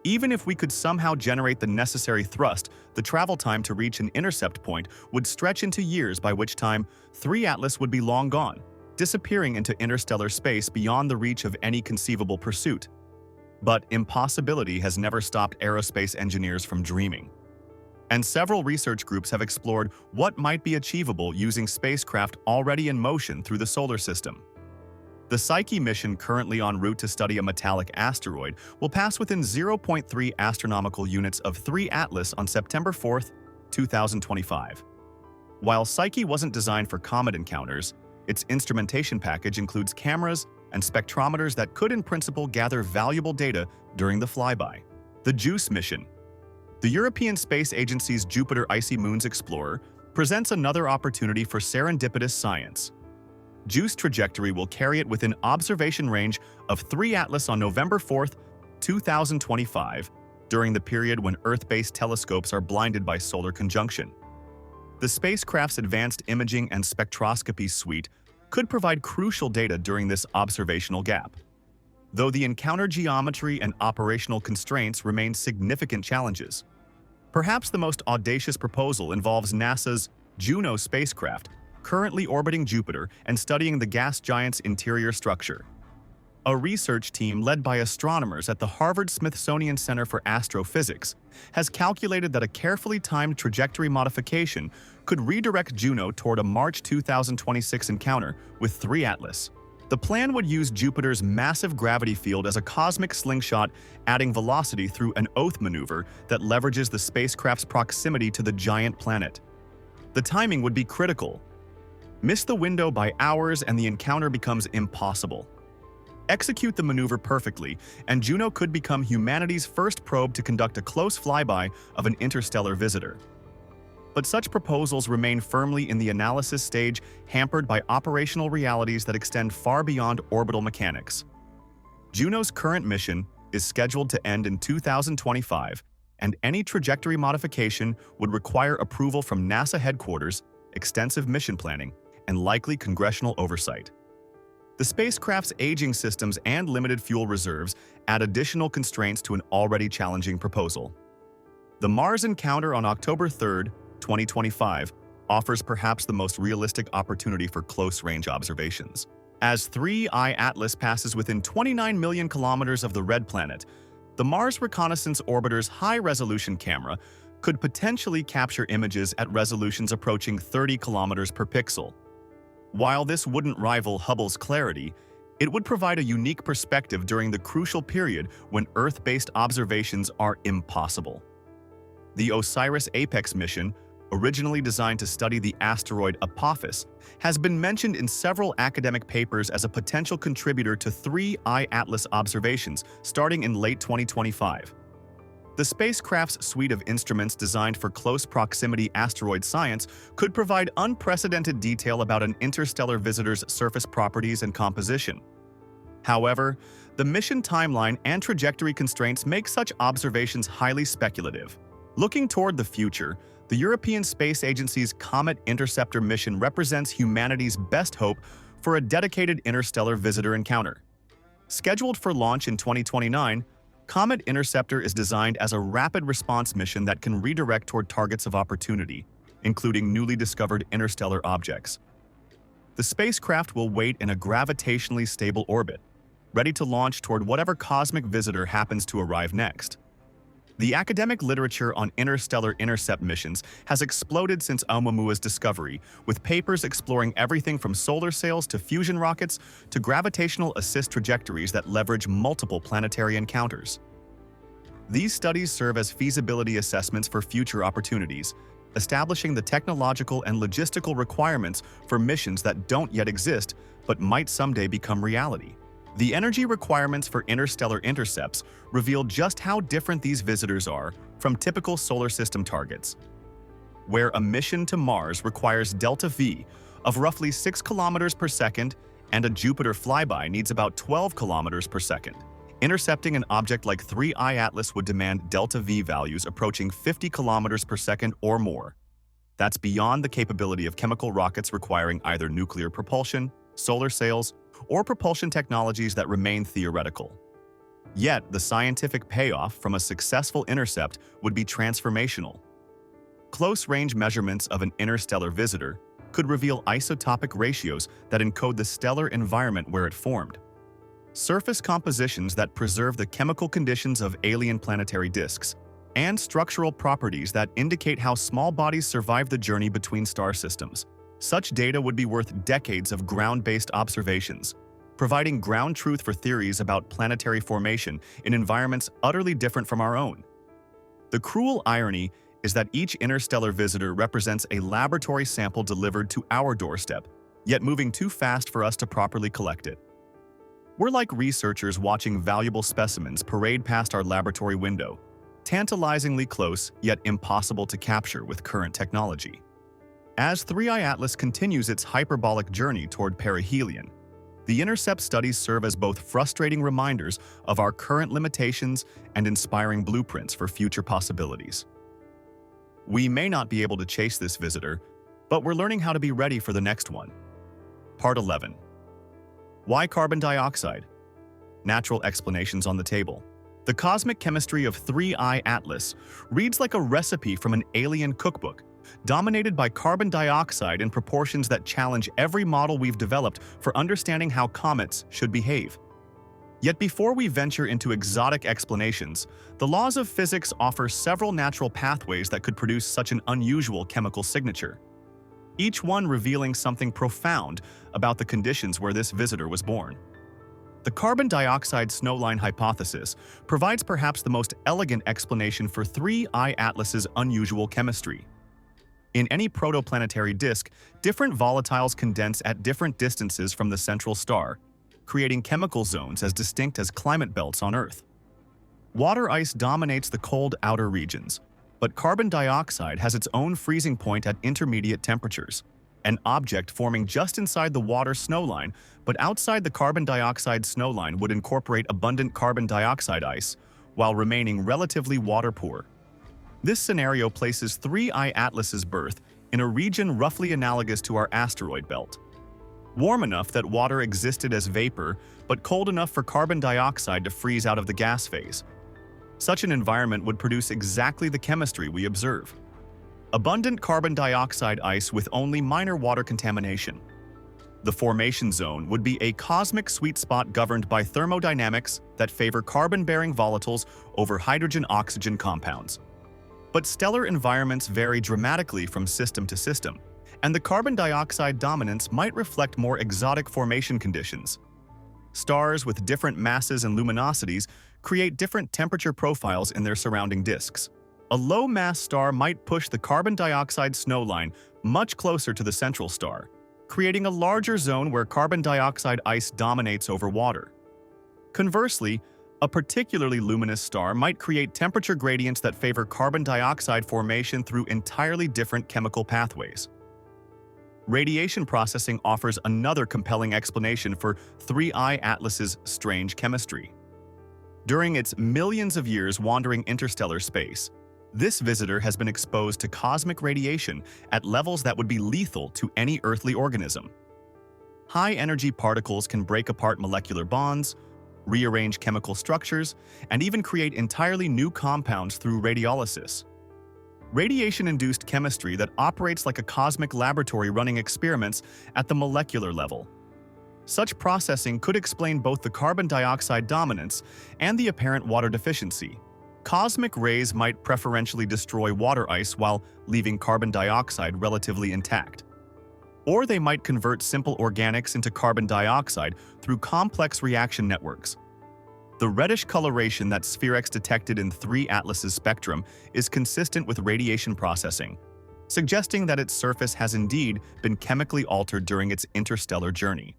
Even if we could somehow generate the necessary thrust, the travel time to reach an intercept point would stretch into years, by which time 3IATLAS would be long gone, disappearing into interstellar space beyond the reach of any conceivable pursuit. But impossibility has never stopped aerospace engineers from dreaming. and several research groups have explored what might be achievable using spacecraft already in motion through the solar system. The Psyche mission, currently en route to study a metallic asteroid, will pass within 0.3 astronomical units of 3IATLAS on September 4, 2025. While Psyche wasn't designed for comet encounters, its instrumentation package includes cameras and spectrometers that could in principle gather valuable data during the flyby. The JUICE mission. The European Space Agency's Jupiter Icy Moons Explorer presents another opportunity for serendipitous science. JUICE trajectory will carry it within observation range of 3IATLAS on November 4, 2025, during the period when Earth-based telescopes are blinded by solar conjunction. The spacecraft's advanced imaging and spectroscopy suite could provide crucial data during this observational gap. Though the encounter geometry and operational constraints remain significant challenges. Perhaps the most audacious proposal involves NASA's Juno spacecraft, currently orbiting Jupiter and studying the gas giant's interior structure. A research team led by astronomers at the Harvard-Smithsonian Center for Astrophysics has calculated that a carefully timed trajectory modification could redirect Juno toward a March 2026 encounter with 3IATLAS. The plan would use Jupiter's massive gravity field as a cosmic slingshot, adding velocity through an oath maneuver that leverages the spacecraft's proximity to the giant planet. The timing would be critical. Miss the window by hours and the encounter becomes impossible. Execute the maneuver perfectly, and Juno could become humanity's first probe to conduct a close flyby of an interstellar visitor. But such proposals remain firmly in the analysis stage, hampered by operational realities that extend far beyond orbital mechanics. Juno's current mission is scheduled to end in 2025, and any trajectory modification would require approval from NASA headquarters, extensive mission planning, and likely congressional oversight. The spacecraft's aging systems and limited fuel reserves add additional constraints to an already challenging proposal. The Mars encounter on October 3, 2025, offers perhaps the most realistic opportunity for close-range observations. As 3IATLAS passes within 29 million kilometers of the Red Planet, the Mars Reconnaissance Orbiter's high-resolution camera could potentially capture images at resolutions approaching 30 kilometers per pixel. While this wouldn't rival Hubble's clarity, it would provide a unique perspective during the crucial period when Earth-based observations are impossible. The OSIRIS-APEX mission, originally designed to study the asteroid Apophis, has been mentioned in several academic papers as a potential contributor to 3IATLAS observations starting in late 2025. The spacecraft's suite of instruments designed for close proximity asteroid science could provide unprecedented detail about an interstellar visitor's surface properties and composition. However, the mission timeline and trajectory constraints make such observations highly speculative. Looking toward the future, the European Space Agency's Comet Interceptor mission represents humanity's best hope for a dedicated interstellar visitor encounter. Scheduled for launch in 2029, Comet Interceptor is designed as a rapid response mission that can redirect toward targets of opportunity, including newly discovered interstellar objects. The spacecraft will wait in a gravitationally stable orbit, ready to launch toward whatever cosmic visitor happens to arrive next. The academic literature on interstellar intercept missions has exploded since Oumuamua's discovery, with papers exploring everything from solar sails to fusion rockets to gravitational assist trajectories that leverage multiple planetary encounters. These studies serve as feasibility assessments for future opportunities, establishing the technological and logistical requirements for missions that don't yet exist but might someday become reality. The energy requirements for interstellar intercepts reveal just how different these visitors are from typical solar system targets. Where a mission to Mars requires delta V of roughly 6 kilometers per second and a Jupiter flyby needs about 12 kilometers per second, intercepting an object like 3IATLAS would demand delta V values approaching 50 kilometers per second or more. That's beyond the capability of chemical rockets requiring either nuclear propulsion, solar sails, or propulsion technologies that remain theoretical. Yet, the scientific payoff from a successful intercept would be transformational. Close-range measurements of an interstellar visitor could reveal isotopic ratios that encode the stellar environment where it formed, surface compositions that preserve the chemical conditions of alien planetary disks, and structural properties that indicate how small bodies survive the journey between star systems. Such data would be worth decades of ground-based observations, providing ground truth for theories about planetary formation in environments utterly different from our own. The cruel irony is that each interstellar visitor represents a laboratory sample delivered to our doorstep, yet moving too fast for us to properly collect it. We're like researchers watching valuable specimens parade past our laboratory window, tantalizingly close yet impossible to capture with current technology. As 3IATLAS continues its hyperbolic journey toward perihelion, the intercept studies serve as both frustrating reminders of our current limitations and inspiring blueprints for future possibilities. We may not be able to chase this visitor, but we're learning how to be ready for the next one. Part 11. Why carbon dioxide? Natural explanations on the table. The cosmic chemistry of 3IATLAS reads like a recipe from an alien cookbook, dominated by carbon dioxide in proportions that challenge every model we've developed for understanding how comets should behave. Yet before we venture into exotic explanations, the laws of physics offer several natural pathways that could produce such an unusual chemical signature, each one revealing something profound about the conditions where this visitor was born. The carbon dioxide snowline hypothesis provides perhaps the most elegant explanation for 3IATLAS's unusual chemistry. In any protoplanetary disk, different volatiles condense at different distances from the central star, creating chemical zones as distinct as climate belts on Earth. Water ice dominates the cold outer regions, but carbon dioxide has its own freezing point at intermediate temperatures, an object forming just inside the water snowline, but outside the carbon dioxide snowline would incorporate abundant carbon dioxide ice while remaining relatively water-poor. This scenario places 3IATLAS's birth in a region roughly analogous to our asteroid belt. Warm enough that water existed as vapor, but cold enough for carbon dioxide to freeze out of the gas phase. Such an environment would produce exactly the chemistry we observe. Abundant carbon dioxide ice with only minor water contamination. The formation zone would be a cosmic sweet spot governed by thermodynamics that favor carbon-bearing volatiles over hydrogen-oxygen compounds. But stellar environments vary dramatically from system to system, and the carbon dioxide dominance might reflect more exotic formation conditions. Stars with different masses and luminosities create different temperature profiles in their surrounding disks. A low-mass star might push the carbon dioxide snowline much closer to the central star, creating a larger zone where carbon dioxide ice dominates over water. Conversely, a particularly luminous star might create temperature gradients that favor carbon dioxide formation through entirely different chemical pathways. Radiation processing offers another compelling explanation for 3IATLAS's strange chemistry. During its millions of years wandering interstellar space, this visitor has been exposed to cosmic radiation at levels that would be lethal to any earthly organism. High-energy particles can break apart molecular bonds, rearrange chemical structures, and even create entirely new compounds through radiolysis. Radiation-induced chemistry that operates like a cosmic laboratory running experiments at the molecular level. Such processing could explain both the carbon dioxide dominance and the apparent water deficiency. Cosmic rays might preferentially destroy water ice while leaving carbon dioxide relatively intact. Or they might convert simple organics into carbon dioxide through complex reaction networks. The reddish coloration that SphereX detected in 3IATLAS's spectrum is consistent with radiation processing, suggesting that its surface has indeed been chemically altered during its interstellar journey.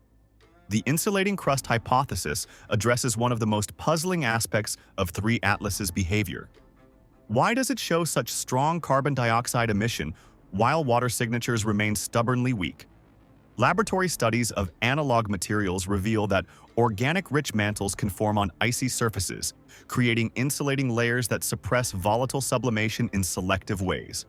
The insulating crust hypothesis addresses one of the most puzzling aspects of 3IATLAS's behavior. Why does it show such strong carbon dioxide emission while water signatures remain stubbornly weak? Laboratory studies of analog materials reveal that organic-rich mantles can form on icy surfaces, creating insulating layers that suppress volatile sublimation in selective ways.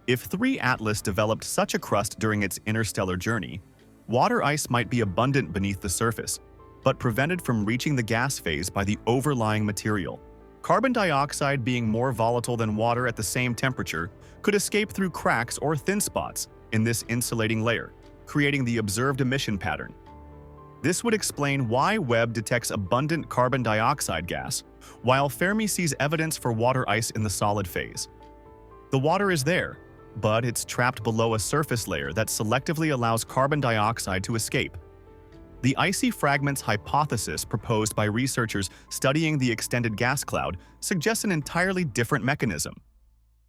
If 3IATLAS developed such a crust during its interstellar journey, water ice might be abundant beneath the surface, but prevented from reaching the gas phase by the overlying material. Carbon dioxide, being more volatile than water at the same temperature, could escape through cracks or thin spots in this insulating layer, creating the observed emission pattern. This would explain why Webb detects abundant carbon dioxide gas, while Fermi sees evidence for water ice in the solid phase. The water is there, but it's trapped below a surface layer that selectively allows carbon dioxide to escape. The icy fragments hypothesis proposed by researchers studying the extended gas cloud suggests an entirely different mechanism.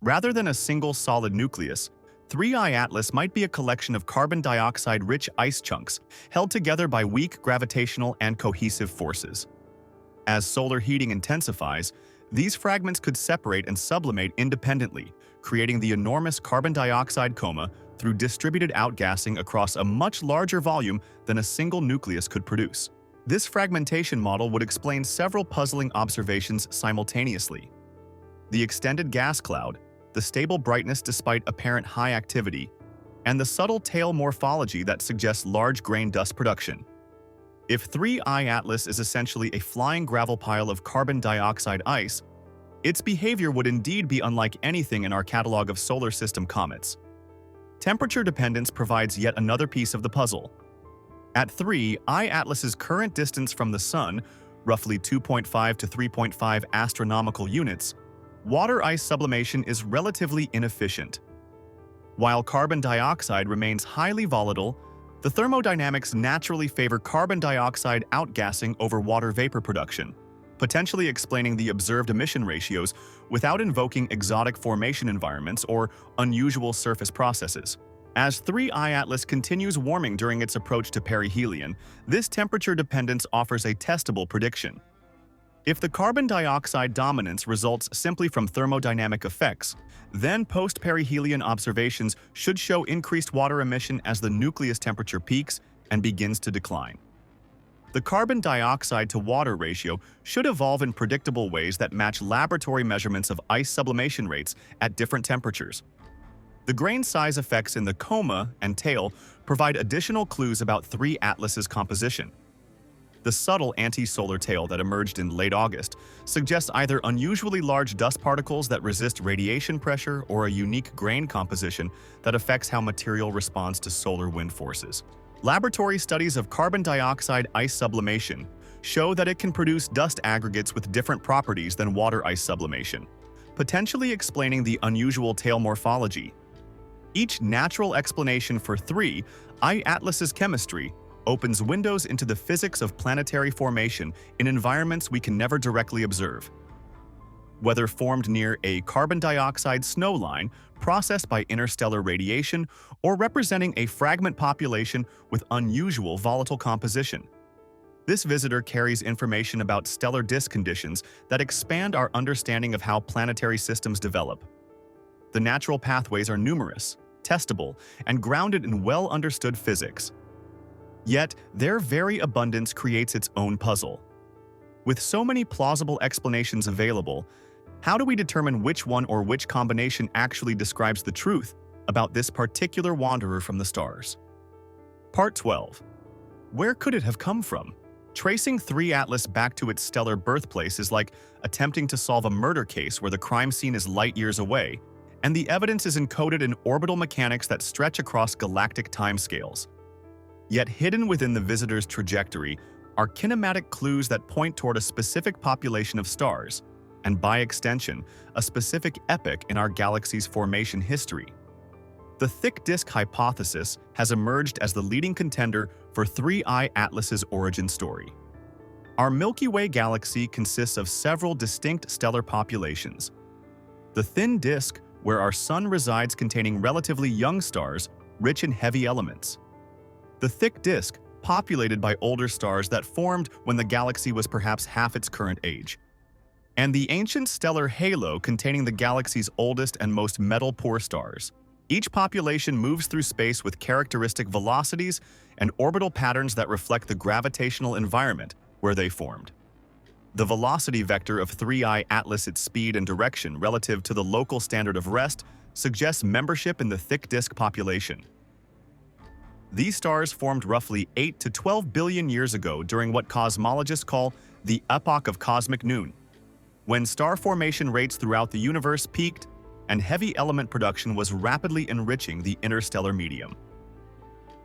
Rather than a single solid nucleus, 3IATLAS might be a collection of carbon dioxide-rich ice chunks held together by weak gravitational and cohesive forces. As solar heating intensifies, these fragments could separate and sublimate independently, creating the enormous carbon dioxide coma through distributed outgassing across a much larger volume than a single nucleus could produce. This fragmentation model would explain several puzzling observations simultaneously. The extended gas cloud, the stable brightness despite apparent high activity, and the subtle tail morphology that suggests large grain dust production. If 3IATLAS is essentially a flying gravel pile of carbon dioxide ice, its behavior would indeed be unlike anything in our catalog of solar system comets. Temperature dependence provides yet another piece of the puzzle. At 3IATLAS's current distance from the Sun, roughly 2.5 to 3.5 astronomical units, water ice sublimation is relatively inefficient. While carbon dioxide remains highly volatile, the thermodynamics naturally favor carbon dioxide outgassing over water vapor production, potentially explaining the observed emission ratios without invoking exotic formation environments or unusual surface processes. As 3IATLAS continues warming during its approach to perihelion, this temperature dependence offers a testable prediction. If the carbon dioxide dominance results simply from thermodynamic effects, then post-perihelion observations should show increased water emission as the nucleus temperature peaks and begins to decline. The carbon dioxide to water ratio should evolve in predictable ways that match laboratory measurements of ice sublimation rates at different temperatures. The grain size effects in the coma and tail provide additional clues about 3IATLAS's composition. The subtle anti-solar tail that emerged in late August suggests either unusually large dust particles that resist radiation pressure or a unique grain composition that affects how material responds to solar wind forces. Laboratory studies of carbon dioxide ice sublimation show that it can produce dust aggregates with different properties than water ice sublimation, potentially explaining the unusual tail morphology. Each natural explanation for 3IATLAS's chemistry opens windows into the physics of planetary formation in environments we can never directly observe. Whether formed near a carbon dioxide snowline processed by interstellar radiation or representing a fragment population with unusual volatile composition. This visitor carries information about stellar disk conditions that expand our understanding of how planetary systems develop. The natural pathways are numerous, testable, and grounded in well-understood physics. Yet, their very abundance creates its own puzzle. With so many plausible explanations available, how do we determine which one or which combination actually describes the truth about this particular wanderer from the stars? Part 12. Where could it have come from? Tracing 3IATLAS back to its stellar birthplace is like attempting to solve a murder case where the crime scene is light years away, and the evidence is encoded in orbital mechanics that stretch across galactic timescales. Yet hidden within the visitor's trajectory are kinematic clues that point toward a specific population of stars, and by extension, a specific epoch in our galaxy's formation history. The thick disk hypothesis has emerged as the leading contender for 3IATLAS's origin story. Our Milky Way galaxy consists of several distinct stellar populations. The thin disk, where our Sun resides, containing relatively young stars rich in heavy elements. The thick disk, populated by older stars that formed when the galaxy was perhaps half its current age. And the ancient stellar halo containing the galaxy's oldest and most metal-poor stars. Each population moves through space with characteristic velocities and orbital patterns that reflect the gravitational environment where they formed. The velocity vector of 3IATLAS, its speed and direction relative to the local standard of rest, suggests membership in the thick disk population. These stars formed roughly 8 to 12 billion years ago during what cosmologists call the epoch of cosmic noon, when star formation rates throughout the universe peaked and heavy element production was rapidly enriching the interstellar medium.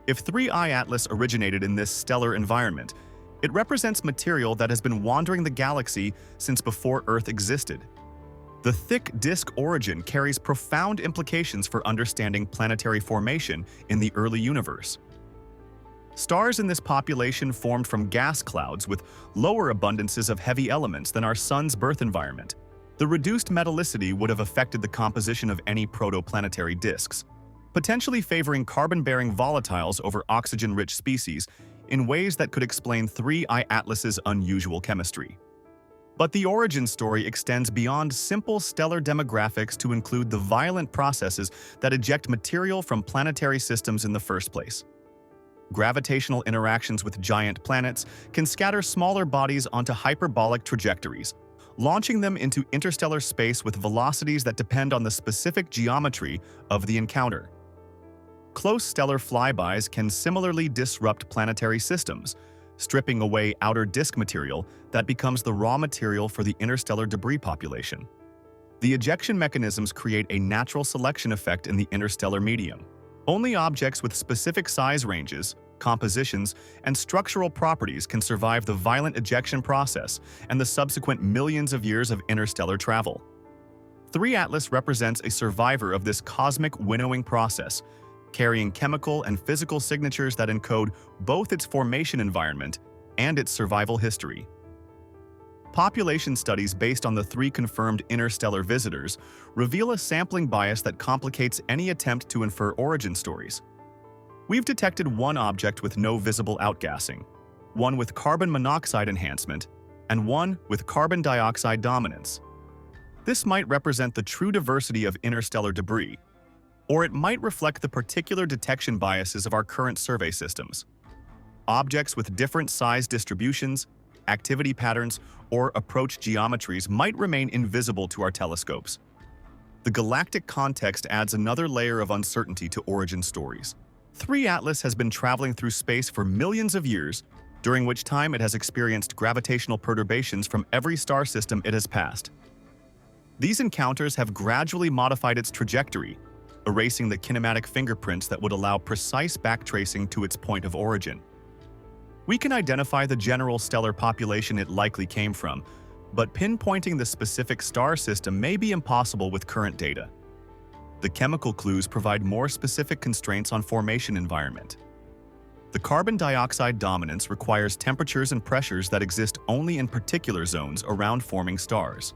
If 3I-ATLAS originated in this stellar environment, it represents material that has been wandering the galaxy since before Earth existed. The thick disk origin carries profound implications for understanding planetary formation in the early universe. Stars in this population formed from gas clouds with lower abundances of heavy elements than our Sun's birth environment. The reduced metallicity would have affected the composition of any protoplanetary disks, potentially favoring carbon-bearing volatiles over oxygen-rich species in ways that could explain 3I-ATLAS's unusual chemistry. But the origin story extends beyond simple stellar demographics to include the violent processes that eject material from planetary systems in the first place. Gravitational interactions with giant planets can scatter smaller bodies onto hyperbolic trajectories, launching them into interstellar space with velocities that depend on the specific geometry of the encounter. Close stellar flybys can similarly disrupt planetary systems, stripping away outer disk material that becomes the raw material for the interstellar debris population. The ejection mechanisms create a natural selection effect in the interstellar medium. Only objects with specific size ranges, compositions, and structural properties can survive the violent ejection process and the subsequent millions of years of interstellar travel. 3I-ATLAS represents a survivor of this cosmic winnowing process, carrying chemical and physical signatures that encode both its formation environment and its survival history. Population studies based on the 3 confirmed interstellar visitors reveal a sampling bias that complicates any attempt to infer origin stories. We've detected one object with no visible outgassing, one with carbon monoxide enhancement, and one with carbon dioxide dominance. This might represent the true diversity of interstellar debris, or it might reflect the particular detection biases of our current survey systems. Objects with different size distributions, activity patterns, or approach geometries might remain invisible to our telescopes. The galactic context adds another layer of uncertainty to origin stories. 3I-ATLAS has been traveling through space for millions of years, during which time it has experienced gravitational perturbations from every star system it has passed. These encounters have gradually modified its trajectory, erasing the kinematic fingerprints that would allow precise backtracing to its point of origin. We can identify the general stellar population it likely came from, but pinpointing the specific star system may be impossible with current data. The chemical clues provide more specific constraints on formation environment. The carbon dioxide dominance requires temperatures and pressures that exist only in particular zones around forming stars.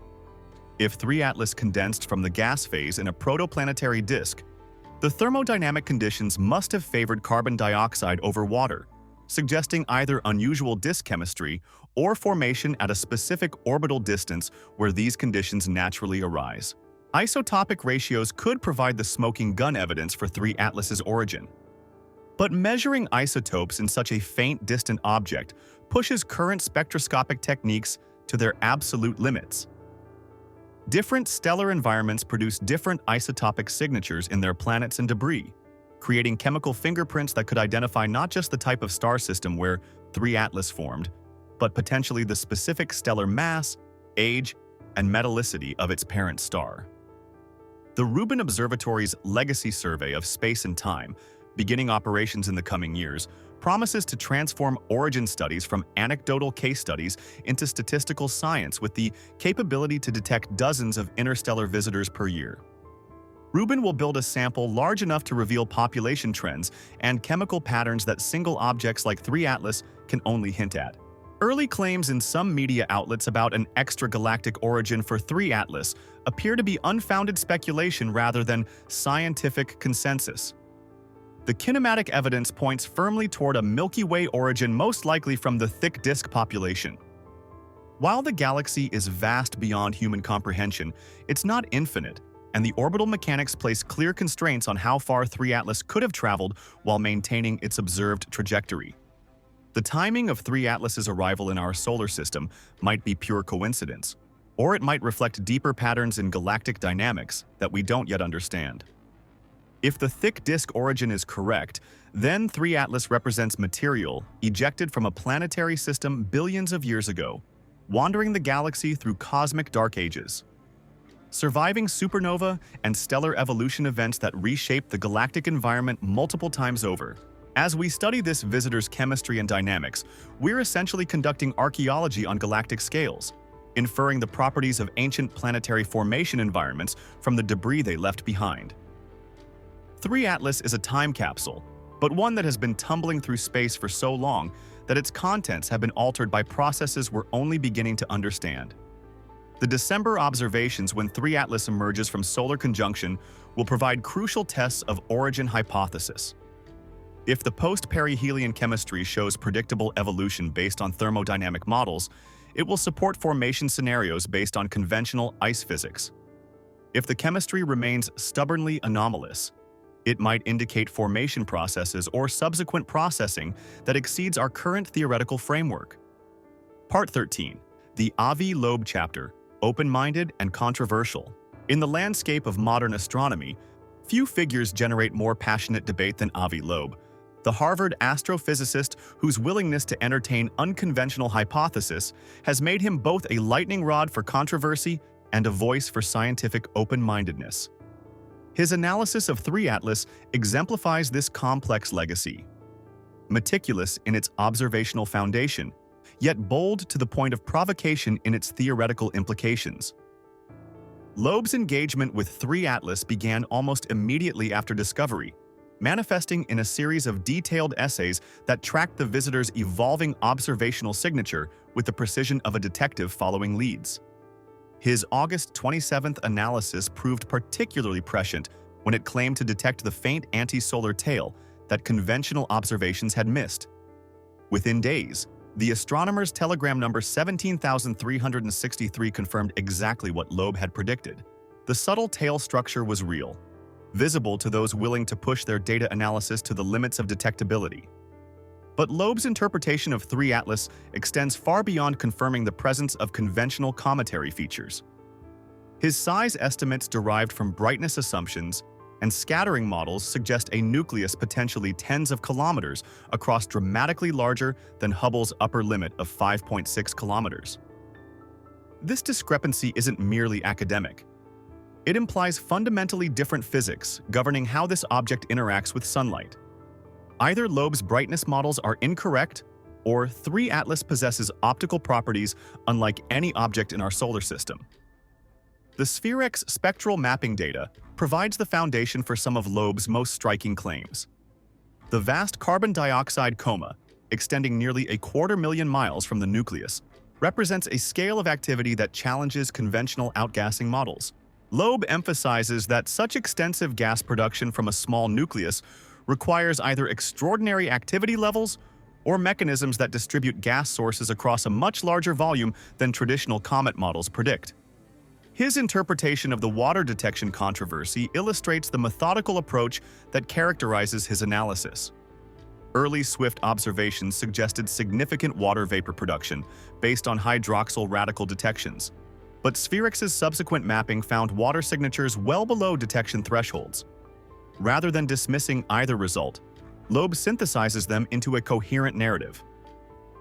If 3I-ATLAS condensed from the gas phase in a protoplanetary disk, the thermodynamic conditions must have favored carbon dioxide over water, suggesting either unusual disk chemistry or formation at a specific orbital distance where these conditions naturally arise. Isotopic ratios could provide the smoking gun evidence for 3I-ATLAS's origin. But measuring isotopes in such a faint, distant object pushes current spectroscopic techniques to their absolute limits. Different stellar environments produce different isotopic signatures in their planets and debris, creating chemical fingerprints that could identify not just the type of star system where 3I-ATLAS formed, but potentially the specific stellar mass, age, and metallicity of its parent star. The Rubin Observatory's Legacy Survey of Space and Time, beginning operations in the coming years, promises to transform origin studies from anecdotal case studies into statistical science with the capability to detect dozens of interstellar visitors per year. Rubin will build a sample large enough to reveal population trends and chemical patterns that single objects like 3I-ATLAS can only hint at. Early claims in some media outlets about an extragalactic origin for 3I-ATLAS appear to be unfounded speculation rather than scientific consensus. The kinematic evidence points firmly toward a Milky Way origin, most likely from the thick disk population. While the galaxy is vast beyond human comprehension, it's not infinite, and the orbital mechanics place clear constraints on how far 3I-ATLAS could have traveled while maintaining its observed trajectory. The timing of 3I-ATLAS's arrival in our solar system might be pure coincidence, or it might reflect deeper patterns in galactic dynamics that we don't yet understand. If the thick disk origin is correct, then 3I-ATLAS represents material ejected from a planetary system billions of years ago, wandering the galaxy through cosmic dark ages. Surviving supernova and stellar evolution events that reshaped the galactic environment multiple times over, As we study this visitor's chemistry and dynamics, we're essentially conducting archaeology on galactic scales, inferring the properties of ancient planetary formation environments from the debris they left behind. 3IATLAS is a time capsule, but one that has been tumbling through space for so long that its contents have been altered by processes we're only beginning to understand. The December observations when 3IATLAS emerges from solar conjunction will provide crucial tests of origin hypothesis. If the post-perihelion chemistry shows predictable evolution based on thermodynamic models, it will support formation scenarios based on conventional ice physics. If the chemistry remains stubbornly anomalous, it might indicate formation processes or subsequent processing that exceeds our current theoretical framework. Part 13. The Avi Loeb chapter, open-minded and controversial. In the landscape of modern astronomy, few figures generate more passionate debate than Avi Loeb, the Harvard astrophysicist whose willingness to entertain unconventional hypotheses has made him both a lightning rod for controversy and a voice for scientific open-mindedness. His analysis of 3IATLAS exemplifies this complex legacy. Meticulous in its observational foundation, yet bold to the point of provocation in its theoretical implications. Loeb's engagement with 3IATLAS began almost immediately after discovery, manifesting in a series of detailed essays that tracked the visitor's evolving observational signature with the precision of a detective following leads. His August 27th analysis proved particularly prescient when it claimed to detect the faint anti-solar tail that conventional observations had missed. Within days, the astronomer's telegram number 17,363 confirmed exactly what Loeb had predicted. The subtle tail structure was real, visible to those willing to push their data analysis to the limits of detectability. But Loeb's interpretation of 3IATLAS extends far beyond confirming the presence of conventional cometary features. His size estimates derived from brightness assumptions and scattering models suggest a nucleus potentially tens of kilometers across, dramatically larger than Hubble's upper limit of 5.6 kilometers. This discrepancy isn't merely academic. It implies fundamentally different physics governing how this object interacts with sunlight. Either Loeb's brightness models are incorrect, or 3IATLAS possesses optical properties unlike any object in our solar system. The SphereX spectral mapping data provides the foundation for some of Loeb's most striking claims. The vast carbon dioxide coma, extending nearly 250,000 miles from the nucleus, represents a scale of activity that challenges conventional outgassing models. Loeb emphasizes that such extensive gas production from a small nucleus requires either extraordinary activity levels or mechanisms that distribute gas sources across a much larger volume than traditional comet models predict. His interpretation of the water detection controversy illustrates the methodical approach that characterizes his analysis. Early Swift observations suggested significant water vapor production based on hydroxyl radical detections, but SphereX's subsequent mapping found water signatures well below detection thresholds. Rather than dismissing either result, Loeb synthesizes them into a coherent narrative.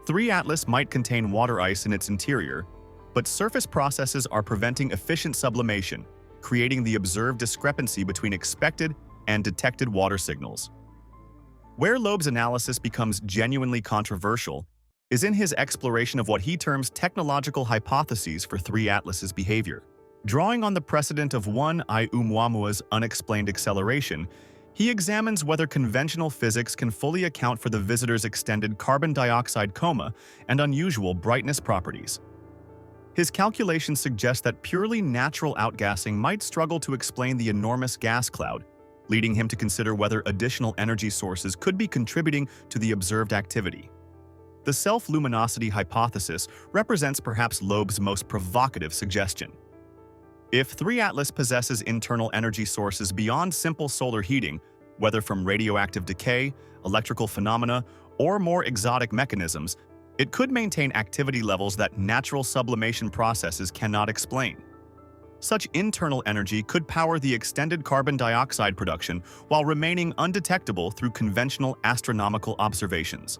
3IATLAS might contain water ice in its interior, but surface processes are preventing efficient sublimation, creating the observed discrepancy between expected and detected water signals. Where Loeb's analysis becomes genuinely controversial is in his exploration of what he terms technological hypotheses for 3IATLAS's behavior. Drawing on the precedent of 1I Oumuamua's unexplained acceleration, he examines whether conventional physics can fully account for the visitor's extended carbon dioxide coma and unusual brightness properties. His calculations suggest that purely natural outgassing might struggle to explain the enormous gas cloud, leading him to consider whether additional energy sources could be contributing to the observed activity. The self-luminosity hypothesis represents perhaps Loeb's most provocative suggestion. If 3IATLAS possesses internal energy sources beyond simple solar heating, whether from radioactive decay, electrical phenomena, or more exotic mechanisms, it could maintain activity levels that natural sublimation processes cannot explain. Such internal energy could power the extended carbon dioxide production while remaining undetectable through conventional astronomical observations.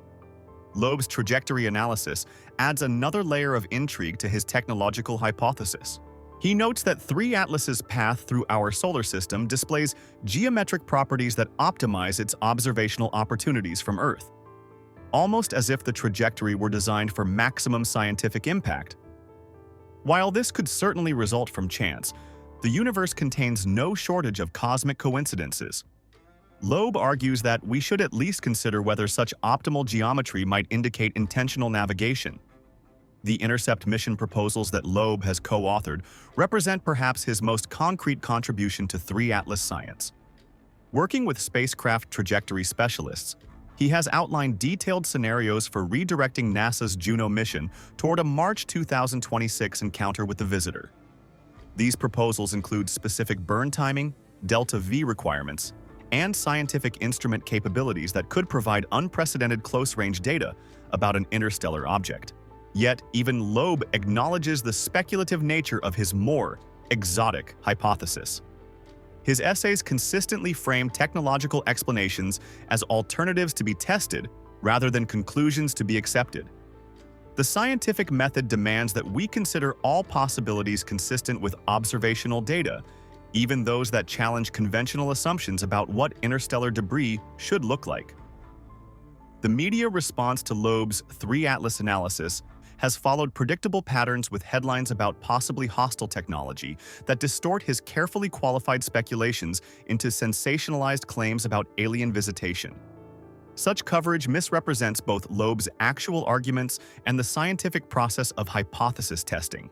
Loeb's trajectory analysis adds another layer of intrigue to his technological hypothesis. He notes that 3 Atlas's path through our solar system displays geometric properties that optimize its observational opportunities from Earth, almost as if the trajectory were designed for maximum scientific impact. While this could certainly result from chance, the universe contains no shortage of cosmic coincidences. Loeb argues that we should at least consider whether such optimal geometry might indicate intentional navigation. The intercept mission proposals that Loeb has co-authored represent perhaps his most concrete contribution to 3 Atlas science. Working with spacecraft trajectory specialists, he has outlined detailed scenarios for redirecting NASA's Juno mission toward a March 2026 encounter with the visitor. These proposals include specific burn timing, delta-V requirements, and scientific instrument capabilities that could provide unprecedented close-range data about an interstellar object. Yet, even Loeb acknowledges the speculative nature of his more exotic hypothesis. His essays consistently frame technological explanations as alternatives to be tested rather than conclusions to be accepted. The scientific method demands that we consider all possibilities consistent with observational data, even those that challenge conventional assumptions about what interstellar debris should look like. The media response to Loeb's 3 Atlas analysis has followed predictable patterns with headlines about possibly hostile technology that distort his carefully qualified speculations into sensationalized claims about alien visitation. Such coverage misrepresents both Loeb's actual arguments and the scientific process of hypothesis testing.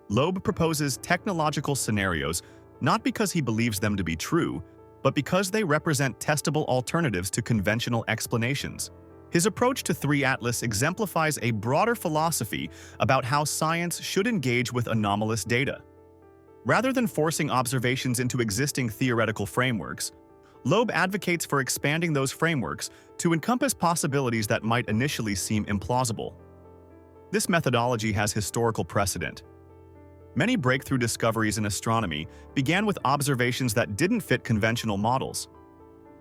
Loeb proposes technological scenarios not because he believes them to be true, but because they represent testable alternatives to conventional explanations. His approach to 3 Atlas exemplifies a broader philosophy about how science should engage with anomalous data. Rather than forcing observations into existing theoretical frameworks, Loeb advocates for expanding those frameworks to encompass possibilities that might initially seem implausible. This methodology has historical precedent. Many breakthrough discoveries in astronomy began with observations that didn't fit conventional models.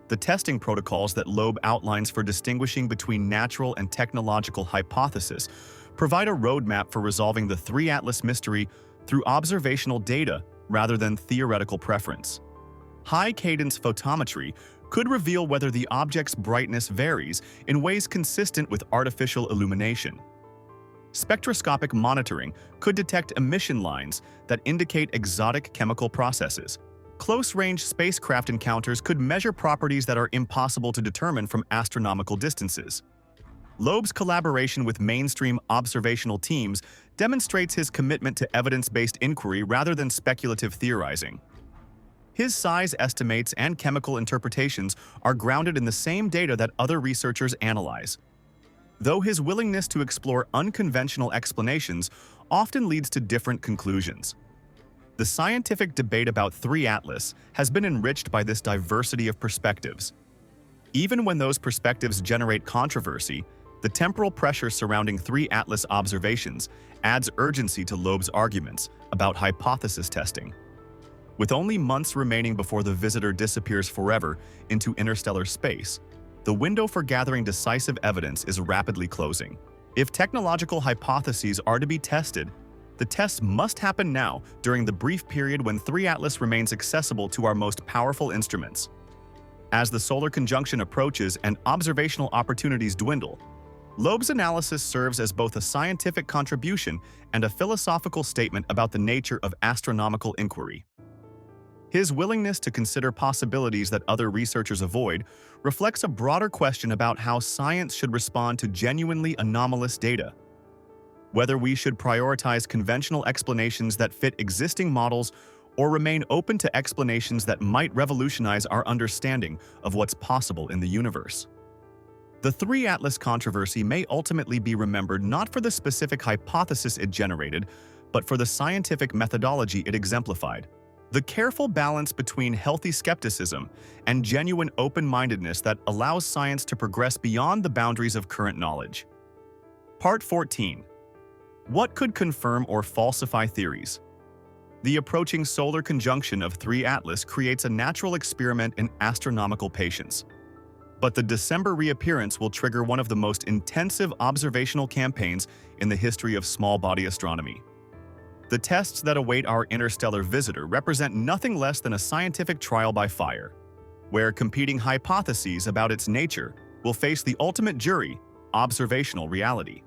The testing protocols that Loeb outlines for distinguishing between natural and technological hypotheses provide a roadmap for resolving the 3 Atlas mystery through observational data rather than theoretical preference. High-cadence photometry could reveal whether the object's brightness varies in ways consistent with artificial illumination. Spectroscopic monitoring could detect emission lines that indicate exotic chemical processes. Close-range spacecraft encounters could measure properties that are impossible to determine from astronomical distances. Loeb's collaboration with mainstream observational teams demonstrates his commitment to evidence-based inquiry rather than speculative theorizing. His size estimates and chemical interpretations are grounded in the same data that other researchers analyze. Though his willingness to explore unconventional explanations often leads to different conclusions. The scientific debate about 3 Atlas has been enriched by this diversity of perspectives. Even when those perspectives generate controversy, the temporal pressure surrounding 3 Atlas observations adds urgency to Loeb's arguments about hypothesis testing. With only months remaining before the visitor disappears forever into interstellar space, the window for gathering decisive evidence is rapidly closing. If technological hypotheses are to be tested, the tests must happen now during the brief period when 3 Atlas remains accessible to our most powerful instruments. As the solar conjunction approaches and observational opportunities dwindle, Loeb's analysis serves as both a scientific contribution and a philosophical statement about the nature of astronomical inquiry. His willingness to consider possibilities that other researchers avoid reflects a broader question about how science should respond to genuinely anomalous data. Whether we should prioritize conventional explanations that fit existing models or remain open to explanations that might revolutionize our understanding of what's possible in the universe. The 3 Atlas controversy may ultimately be remembered not for the specific hypothesis it generated, but for the scientific methodology it exemplified. The careful balance between healthy skepticism and genuine open-mindedness that allows science to progress beyond the boundaries of current knowledge. Part 14. What could confirm or falsify theories? The approaching solar conjunction of 3 Atlas creates a natural experiment in astronomical patience. But the December reappearance will trigger one of the most intensive observational campaigns in the history of small-body astronomy. The tests that await our interstellar visitor represent nothing less than a scientific trial by fire, where competing hypotheses about its nature will face the ultimate jury, observational reality.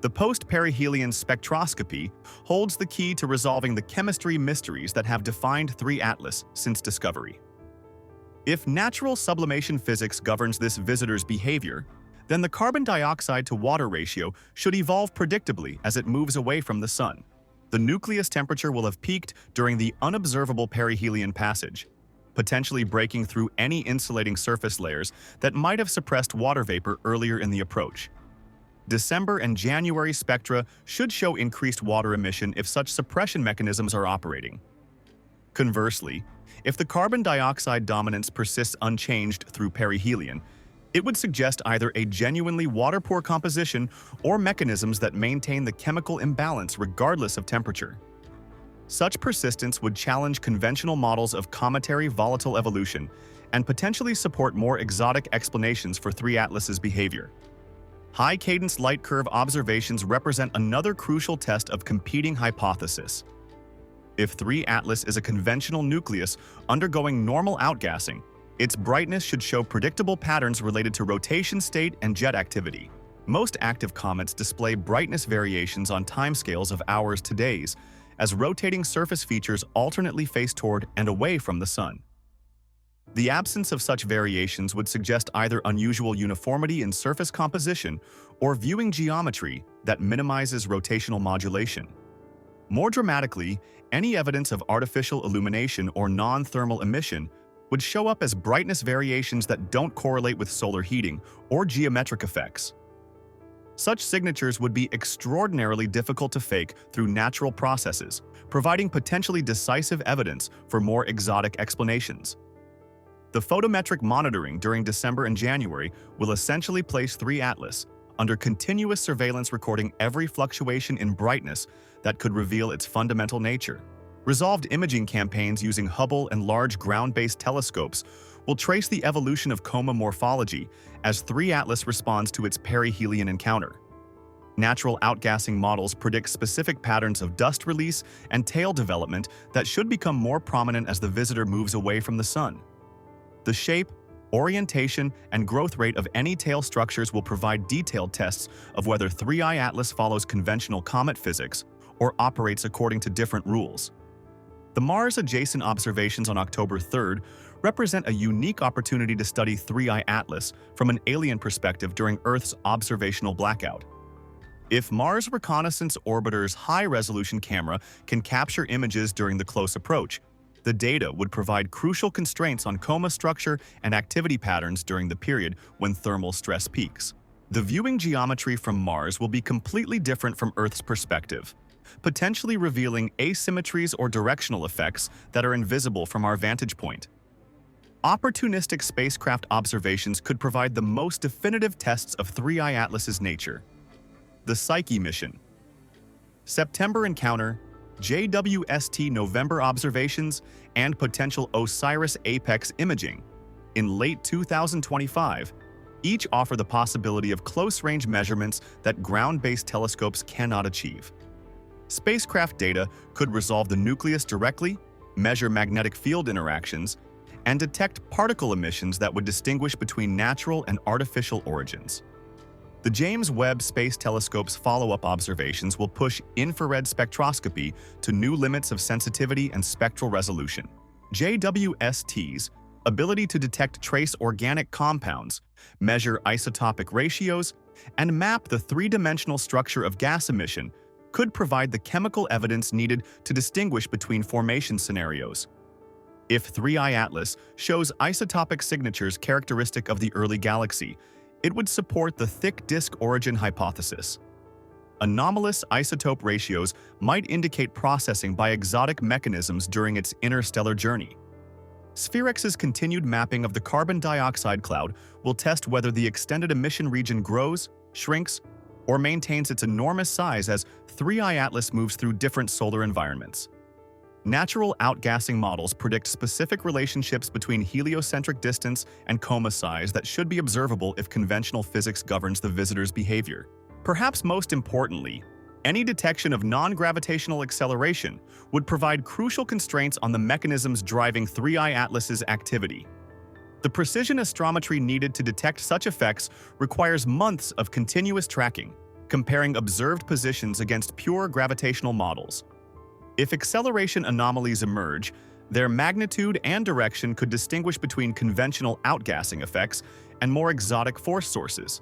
The post-perihelion spectroscopy holds the key to resolving the chemistry mysteries that have defined 3IATLAS since discovery. If natural sublimation physics governs this visitor's behavior, then the carbon dioxide to water ratio should evolve predictably as it moves away from the Sun. The nucleus temperature will have peaked during the unobservable perihelion passage, potentially breaking through any insulating surface layers that might have suppressed water vapor earlier in the approach. December and January spectra should show increased water emission if such suppression mechanisms are operating. Conversely, if the carbon dioxide dominance persists unchanged through perihelion, it would suggest either a genuinely water-poor composition or mechanisms that maintain the chemical imbalance regardless of temperature. Such persistence would challenge conventional models of cometary volatile evolution and potentially support more exotic explanations for 3IATLAS's behavior. High-cadence light curve observations represent another crucial test of competing hypotheses. If 3IATLAS is a conventional nucleus undergoing normal outgassing, its brightness should show predictable patterns related to rotation state and jet activity. Most active comets display brightness variations on timescales of hours to days, as rotating surface features alternately face toward and away from the Sun. The absence of such variations would suggest either unusual uniformity in surface composition or viewing geometry that minimizes rotational modulation. More dramatically, any evidence of artificial illumination or non-thermal emission would show up as brightness variations that don't correlate with solar heating or geometric effects. Such signatures would be extraordinarily difficult to fake through natural processes, providing potentially decisive evidence for more exotic explanations. The photometric monitoring during December and January will essentially place 3IATLAS under continuous surveillance, recording every fluctuation in brightness that could reveal its fundamental nature. Resolved imaging campaigns using Hubble and large ground-based telescopes will trace the evolution of coma morphology as 3IATLAS responds to its perihelion encounter. Natural outgassing models predict specific patterns of dust release and tail development that should become more prominent as the visitor moves away from the Sun. The shape, orientation, and growth rate of any tail structures will provide detailed tests of whether 3IATLAS follows conventional comet physics or operates according to different rules. The Mars-adjacent observations on October 3rd represent a unique opportunity to study 3IATLAS from an alien perspective during Earth's observational blackout. If Mars Reconnaissance Orbiter's high-resolution camera can capture images during the close approach, the data would provide crucial constraints on coma structure and activity patterns during the period when thermal stress peaks. The viewing geometry from Mars will be completely different from Earth's perspective, potentially revealing asymmetries or directional effects that are invisible from our vantage point. Opportunistic spacecraft observations could provide the most definitive tests of 3IATLAS's nature. The Psyche mission. September encounter, JWST November observations, and potential OSIRIS-APEX imaging in late 2025 each offer the possibility of close-range measurements that ground-based telescopes cannot achieve. Spacecraft data could resolve the nucleus directly, measure magnetic field interactions, and detect particle emissions that would distinguish between natural and artificial origins. The James Webb Space Telescope's follow-up observations will push infrared spectroscopy to new limits of sensitivity and spectral resolution. JWST's ability to detect trace organic compounds, measure isotopic ratios, and map the three-dimensional structure of gas emission could provide the chemical evidence needed to distinguish between formation scenarios. If 3IATLAS shows isotopic signatures characteristic of the early galaxy, it would support the thick disk origin hypothesis. Anomalous isotope ratios might indicate processing by exotic mechanisms during its interstellar journey. SphereX's continued mapping of the carbon dioxide cloud will test whether the extended emission region grows, shrinks, or maintains its enormous size as 3IATLAS moves through different solar environments. Natural outgassing models predict specific relationships between heliocentric distance and coma size that should be observable if conventional physics governs the visitor's behavior. Perhaps most importantly, Any detection of non-gravitational acceleration would provide crucial constraints on the mechanisms driving 3I-ATLAS's activity. The precision astrometry needed to detect such effects requires months of continuous tracking, comparing observed positions against pure gravitational models. If acceleration anomalies emerge, their magnitude and direction could distinguish between conventional outgassing effects and more exotic force sources.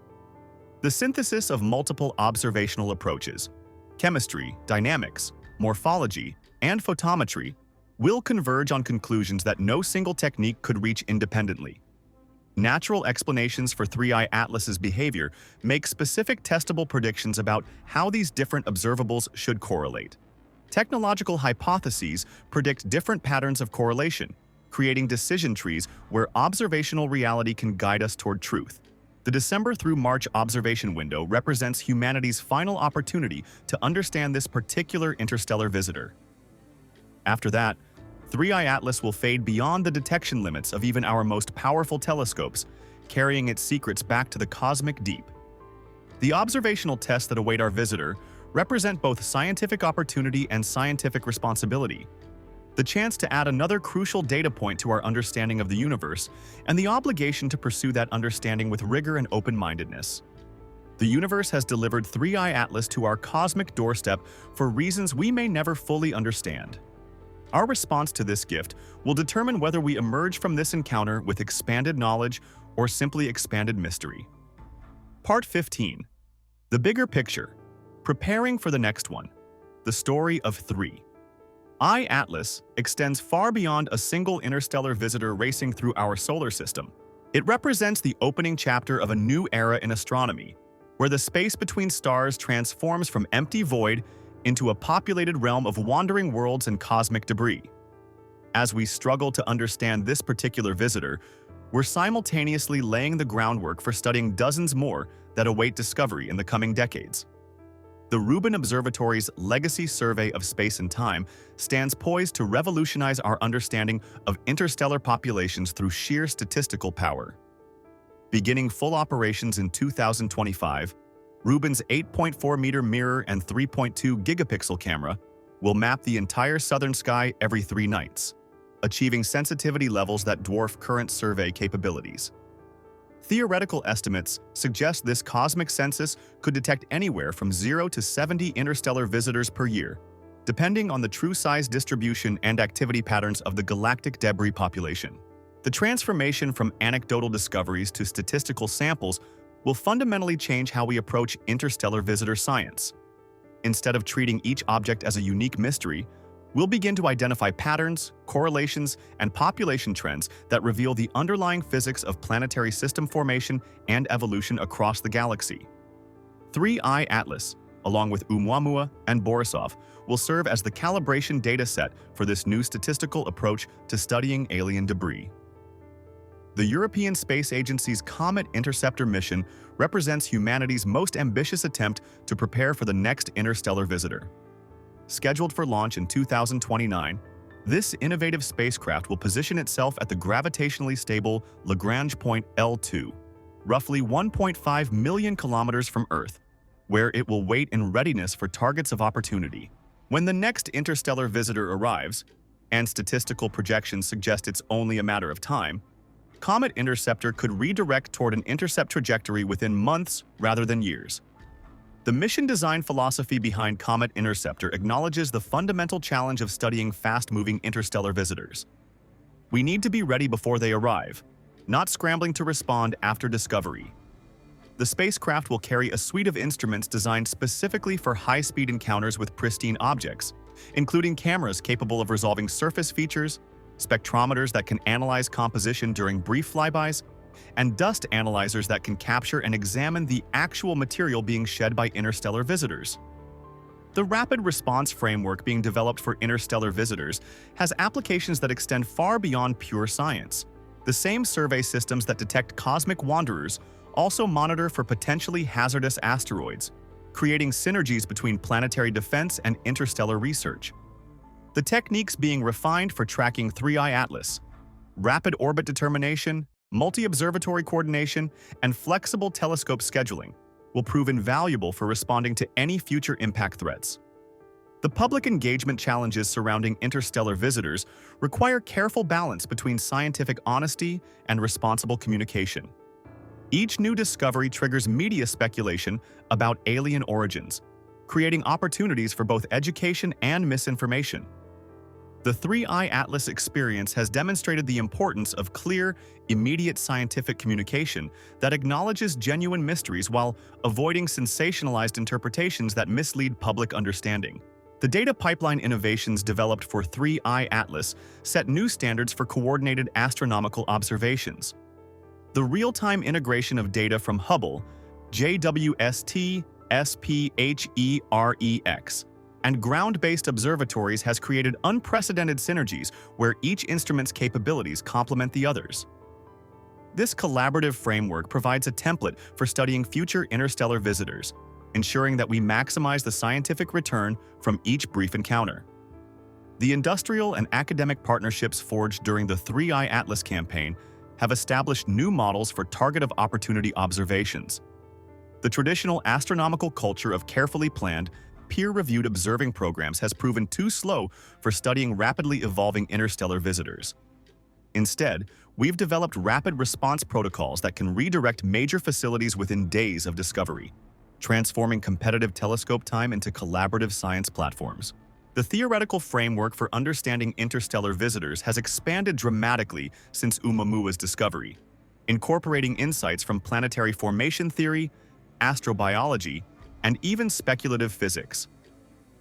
The synthesis of multiple observational approaches, chemistry, dynamics, morphology, and photometry, will converge on conclusions that no single technique could reach independently. Natural explanations for 3I-ATLAS's behavior make specific testable predictions about how these different observables should correlate. Technological hypotheses predict different patterns of correlation, creating decision trees where observational reality can guide us toward truth. The December through March observation window represents humanity's final opportunity to understand this particular interstellar visitor. After that, 3I-ATLAS will fade beyond the detection limits of even our most powerful telescopes, carrying its secrets back to the cosmic deep. The observational tests that await our visitor represent both scientific opportunity and scientific responsibility. The chance to add another crucial data point to our understanding of the universe, and the obligation to pursue that understanding with rigor and open-mindedness. The universe has delivered 3I-ATLAS to our cosmic doorstep for reasons we may never fully understand. Our response to this gift will determine whether we emerge from this encounter with expanded knowledge or simply expanded mystery. Part 15. The bigger picture. Preparing for the next one. The story of 3I-ATLAS extends far beyond a single interstellar visitor racing through our solar system. It represents the opening chapter of a new era in astronomy, where the space between stars transforms from empty void into a populated realm of wandering worlds and cosmic debris. As we struggle to understand this particular visitor, we're simultaneously laying the groundwork for studying dozens more that await discovery in the coming decades. The Rubin Observatory's Legacy Survey of Space and Time stands poised to revolutionize our understanding of interstellar populations through sheer statistical power. Beginning full operations in 2025, Rubin's 8.4-meter mirror and 3.2 gigapixel camera will map the entire southern sky every 3 nights, achieving sensitivity levels that dwarf current survey capabilities. Theoretical estimates suggest this cosmic census could detect anywhere from 0 to 70 interstellar visitors per year, depending on the true size distribution and activity patterns of the galactic debris population. The transformation from anecdotal discoveries to statistical samples will fundamentally change how we approach interstellar visitor science. Instead of treating each object as a unique mystery, we'll begin to identify patterns, correlations, and population trends that reveal the underlying physics of planetary system formation and evolution across the galaxy. 3I-ATLAS, along with Oumuamua and Borisov, will serve as the calibration data set for this new statistical approach to studying alien debris. The European Space Agency's Comet Interceptor mission represents humanity's most ambitious attempt to prepare for the next interstellar visitor. Scheduled for launch in 2029, this innovative spacecraft will position itself at the gravitationally stable Lagrange point L2, roughly 1.5 million kilometers from Earth, where it will wait in readiness for targets of opportunity. When the next interstellar visitor arrives, and statistical projections suggest it's only a matter of time, Comet Interceptor could redirect toward an intercept trajectory within months rather than years. The mission design philosophy behind Comet Interceptor acknowledges the fundamental challenge of studying fast-moving interstellar visitors. We need to be ready before they arrive, not scrambling to respond after discovery. The spacecraft will carry a suite of instruments designed specifically for high-speed encounters with pristine objects, including cameras capable of resolving surface features, spectrometers that can analyze composition during brief flybys, and dust analyzers that can capture and examine the actual material being shed by interstellar visitors. The rapid response framework being developed for interstellar visitors has applications that extend far beyond pure science. The same survey systems that detect cosmic wanderers also monitor for potentially hazardous asteroids, creating synergies between planetary defense and interstellar research. The techniques being refined for tracking 3I-ATLAS, rapid orbit determination, multi-observatory coordination, and flexible telescope scheduling will prove invaluable for responding to any future impact threats. The public engagement challenges surrounding interstellar visitors require careful balance between scientific honesty and responsible communication. Each new discovery triggers media speculation about alien origins, creating opportunities for both education and misinformation. The 3IATLAS experience has demonstrated the importance of clear, immediate scientific communication that acknowledges genuine mysteries while avoiding sensationalized interpretations that mislead public understanding. The data pipeline innovations developed for 3IATLAS set new standards for coordinated astronomical observations. The real-time integration of data from Hubble, JWST, SPHEREX, and ground-based observatories has created unprecedented synergies where each instrument's capabilities complement the others. This collaborative framework provides a template for studying future interstellar visitors, ensuring that we maximize the scientific return from each brief encounter. The industrial and academic partnerships forged during the 3IATLAS campaign have established new models for target-of-opportunity observations. The traditional astronomical culture of carefully planned, peer-reviewed observing programs has proven too slow for studying rapidly evolving interstellar visitors. Instead, we've developed rapid response protocols that can redirect major facilities within days of discovery, transforming competitive telescope time into collaborative science platforms. The theoretical framework for understanding interstellar visitors has expanded dramatically since Oumuamua's discovery, incorporating insights from planetary formation theory, astrobiology, and even speculative physics.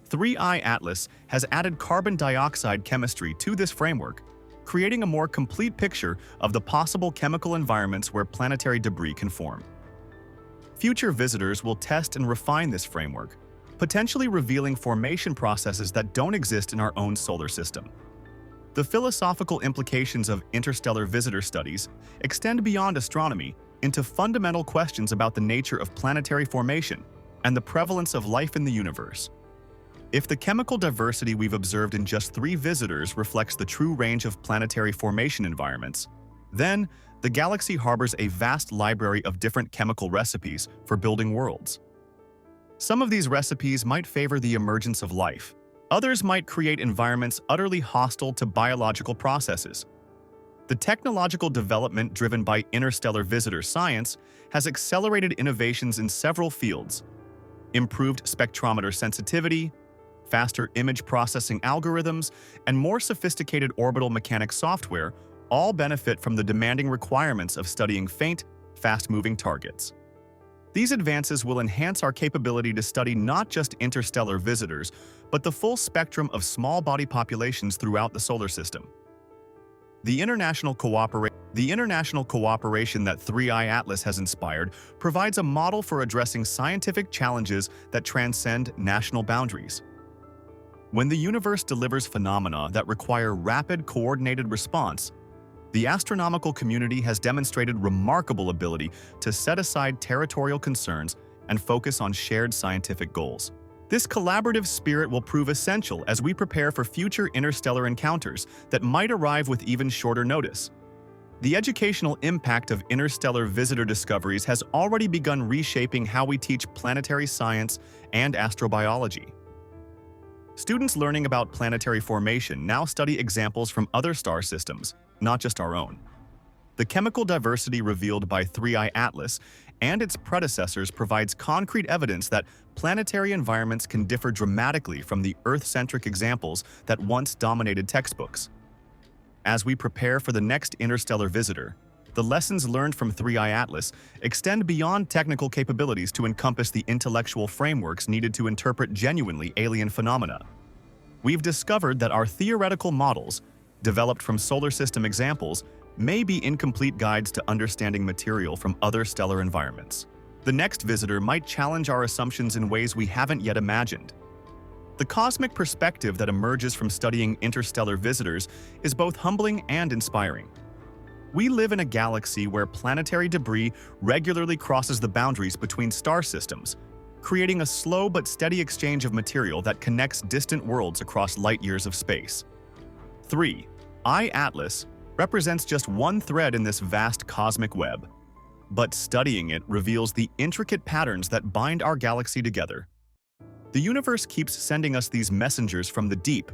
3IATLAS has added carbon dioxide chemistry to this framework, creating a more complete picture of the possible chemical environments where planetary debris can form. Future visitors will test and refine this framework, potentially revealing formation processes that don't exist in our own solar system. The philosophical implications of interstellar visitor studies extend beyond astronomy into fundamental questions about the nature of planetary formation and the prevalence of life in the universe. If the chemical diversity we've observed in just 3 visitors reflects the true range of planetary formation environments, then the galaxy harbors a vast library of different chemical recipes for building worlds. Some of these recipes might favor the emergence of life. Others might create environments utterly hostile to biological processes. The technological development driven by interstellar visitor science has accelerated innovations in several fields. Improved spectrometer sensitivity, faster image processing algorithms, and more sophisticated orbital mechanics software all benefit from the demanding requirements of studying faint, fast-moving targets. These advances will enhance our capability to study not just interstellar visitors, but the full spectrum of small body populations throughout the solar system. The international cooperation that 3IATLAS has inspired provides a model for addressing scientific challenges that transcend national boundaries. When the universe delivers phenomena that require rapid, coordinated response, the astronomical community has demonstrated remarkable ability to set aside territorial concerns and focus on shared scientific goals. This collaborative spirit will prove essential as we prepare for future interstellar encounters that might arrive with even shorter notice. The educational impact of interstellar visitor discoveries has already begun reshaping how we teach planetary science and astrobiology. Students learning about planetary formation now study examples from other star systems, not just our own. The chemical diversity revealed by 3IATLAS and its predecessors provides concrete evidence that planetary environments can differ dramatically from the Earth-centric examples that once dominated textbooks. As we prepare for the next interstellar visitor, the lessons learned from 3IATLAS extend beyond technical capabilities to encompass the intellectual frameworks needed to interpret genuinely alien phenomena. We've discovered that our theoretical models, developed from solar system examples, may be incomplete guides to understanding material from other stellar environments. The next visitor might challenge our assumptions in ways we haven't yet imagined. The cosmic perspective that emerges from studying interstellar visitors is both humbling and inspiring. We live in a galaxy where planetary debris regularly crosses the boundaries between star systems, creating a slow but steady exchange of material that connects distant worlds across light years of space. 3IATLAS represents just one thread in this vast cosmic web. but studying it reveals the intricate patterns that bind our galaxy together. The universe keeps sending us these messengers from the deep,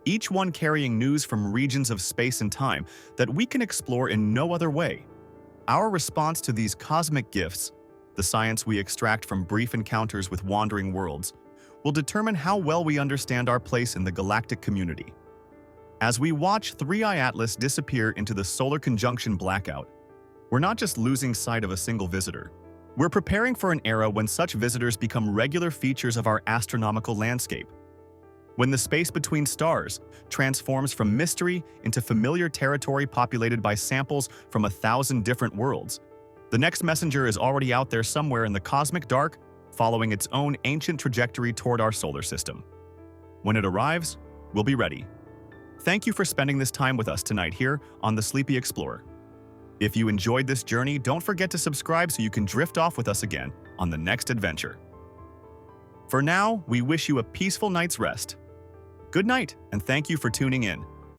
each one carrying news from regions of space and time that we can explore in no other way. Our response to these cosmic gifts, the science we extract from brief encounters with wandering worlds, will determine how well we understand our place in the galactic community. As we watch 3I/ATLAS disappear into the solar conjunction blackout, we're not just losing sight of a single visitor. We're preparing for an era when such visitors become regular features of our astronomical landscape. When the space between stars transforms from mystery into familiar territory populated by samples from 1,000 different worlds, the next messenger is already out there somewhere in the cosmic dark, following its own ancient trajectory toward our solar system. When it arrives, we'll be ready. Thank you for spending this time with us tonight here on the Sleepy Explorer. If you enjoyed this journey, don't forget to subscribe so you can drift off with us again on the next adventure. For now, we wish you a peaceful night's rest. Good night, and thank you for tuning in.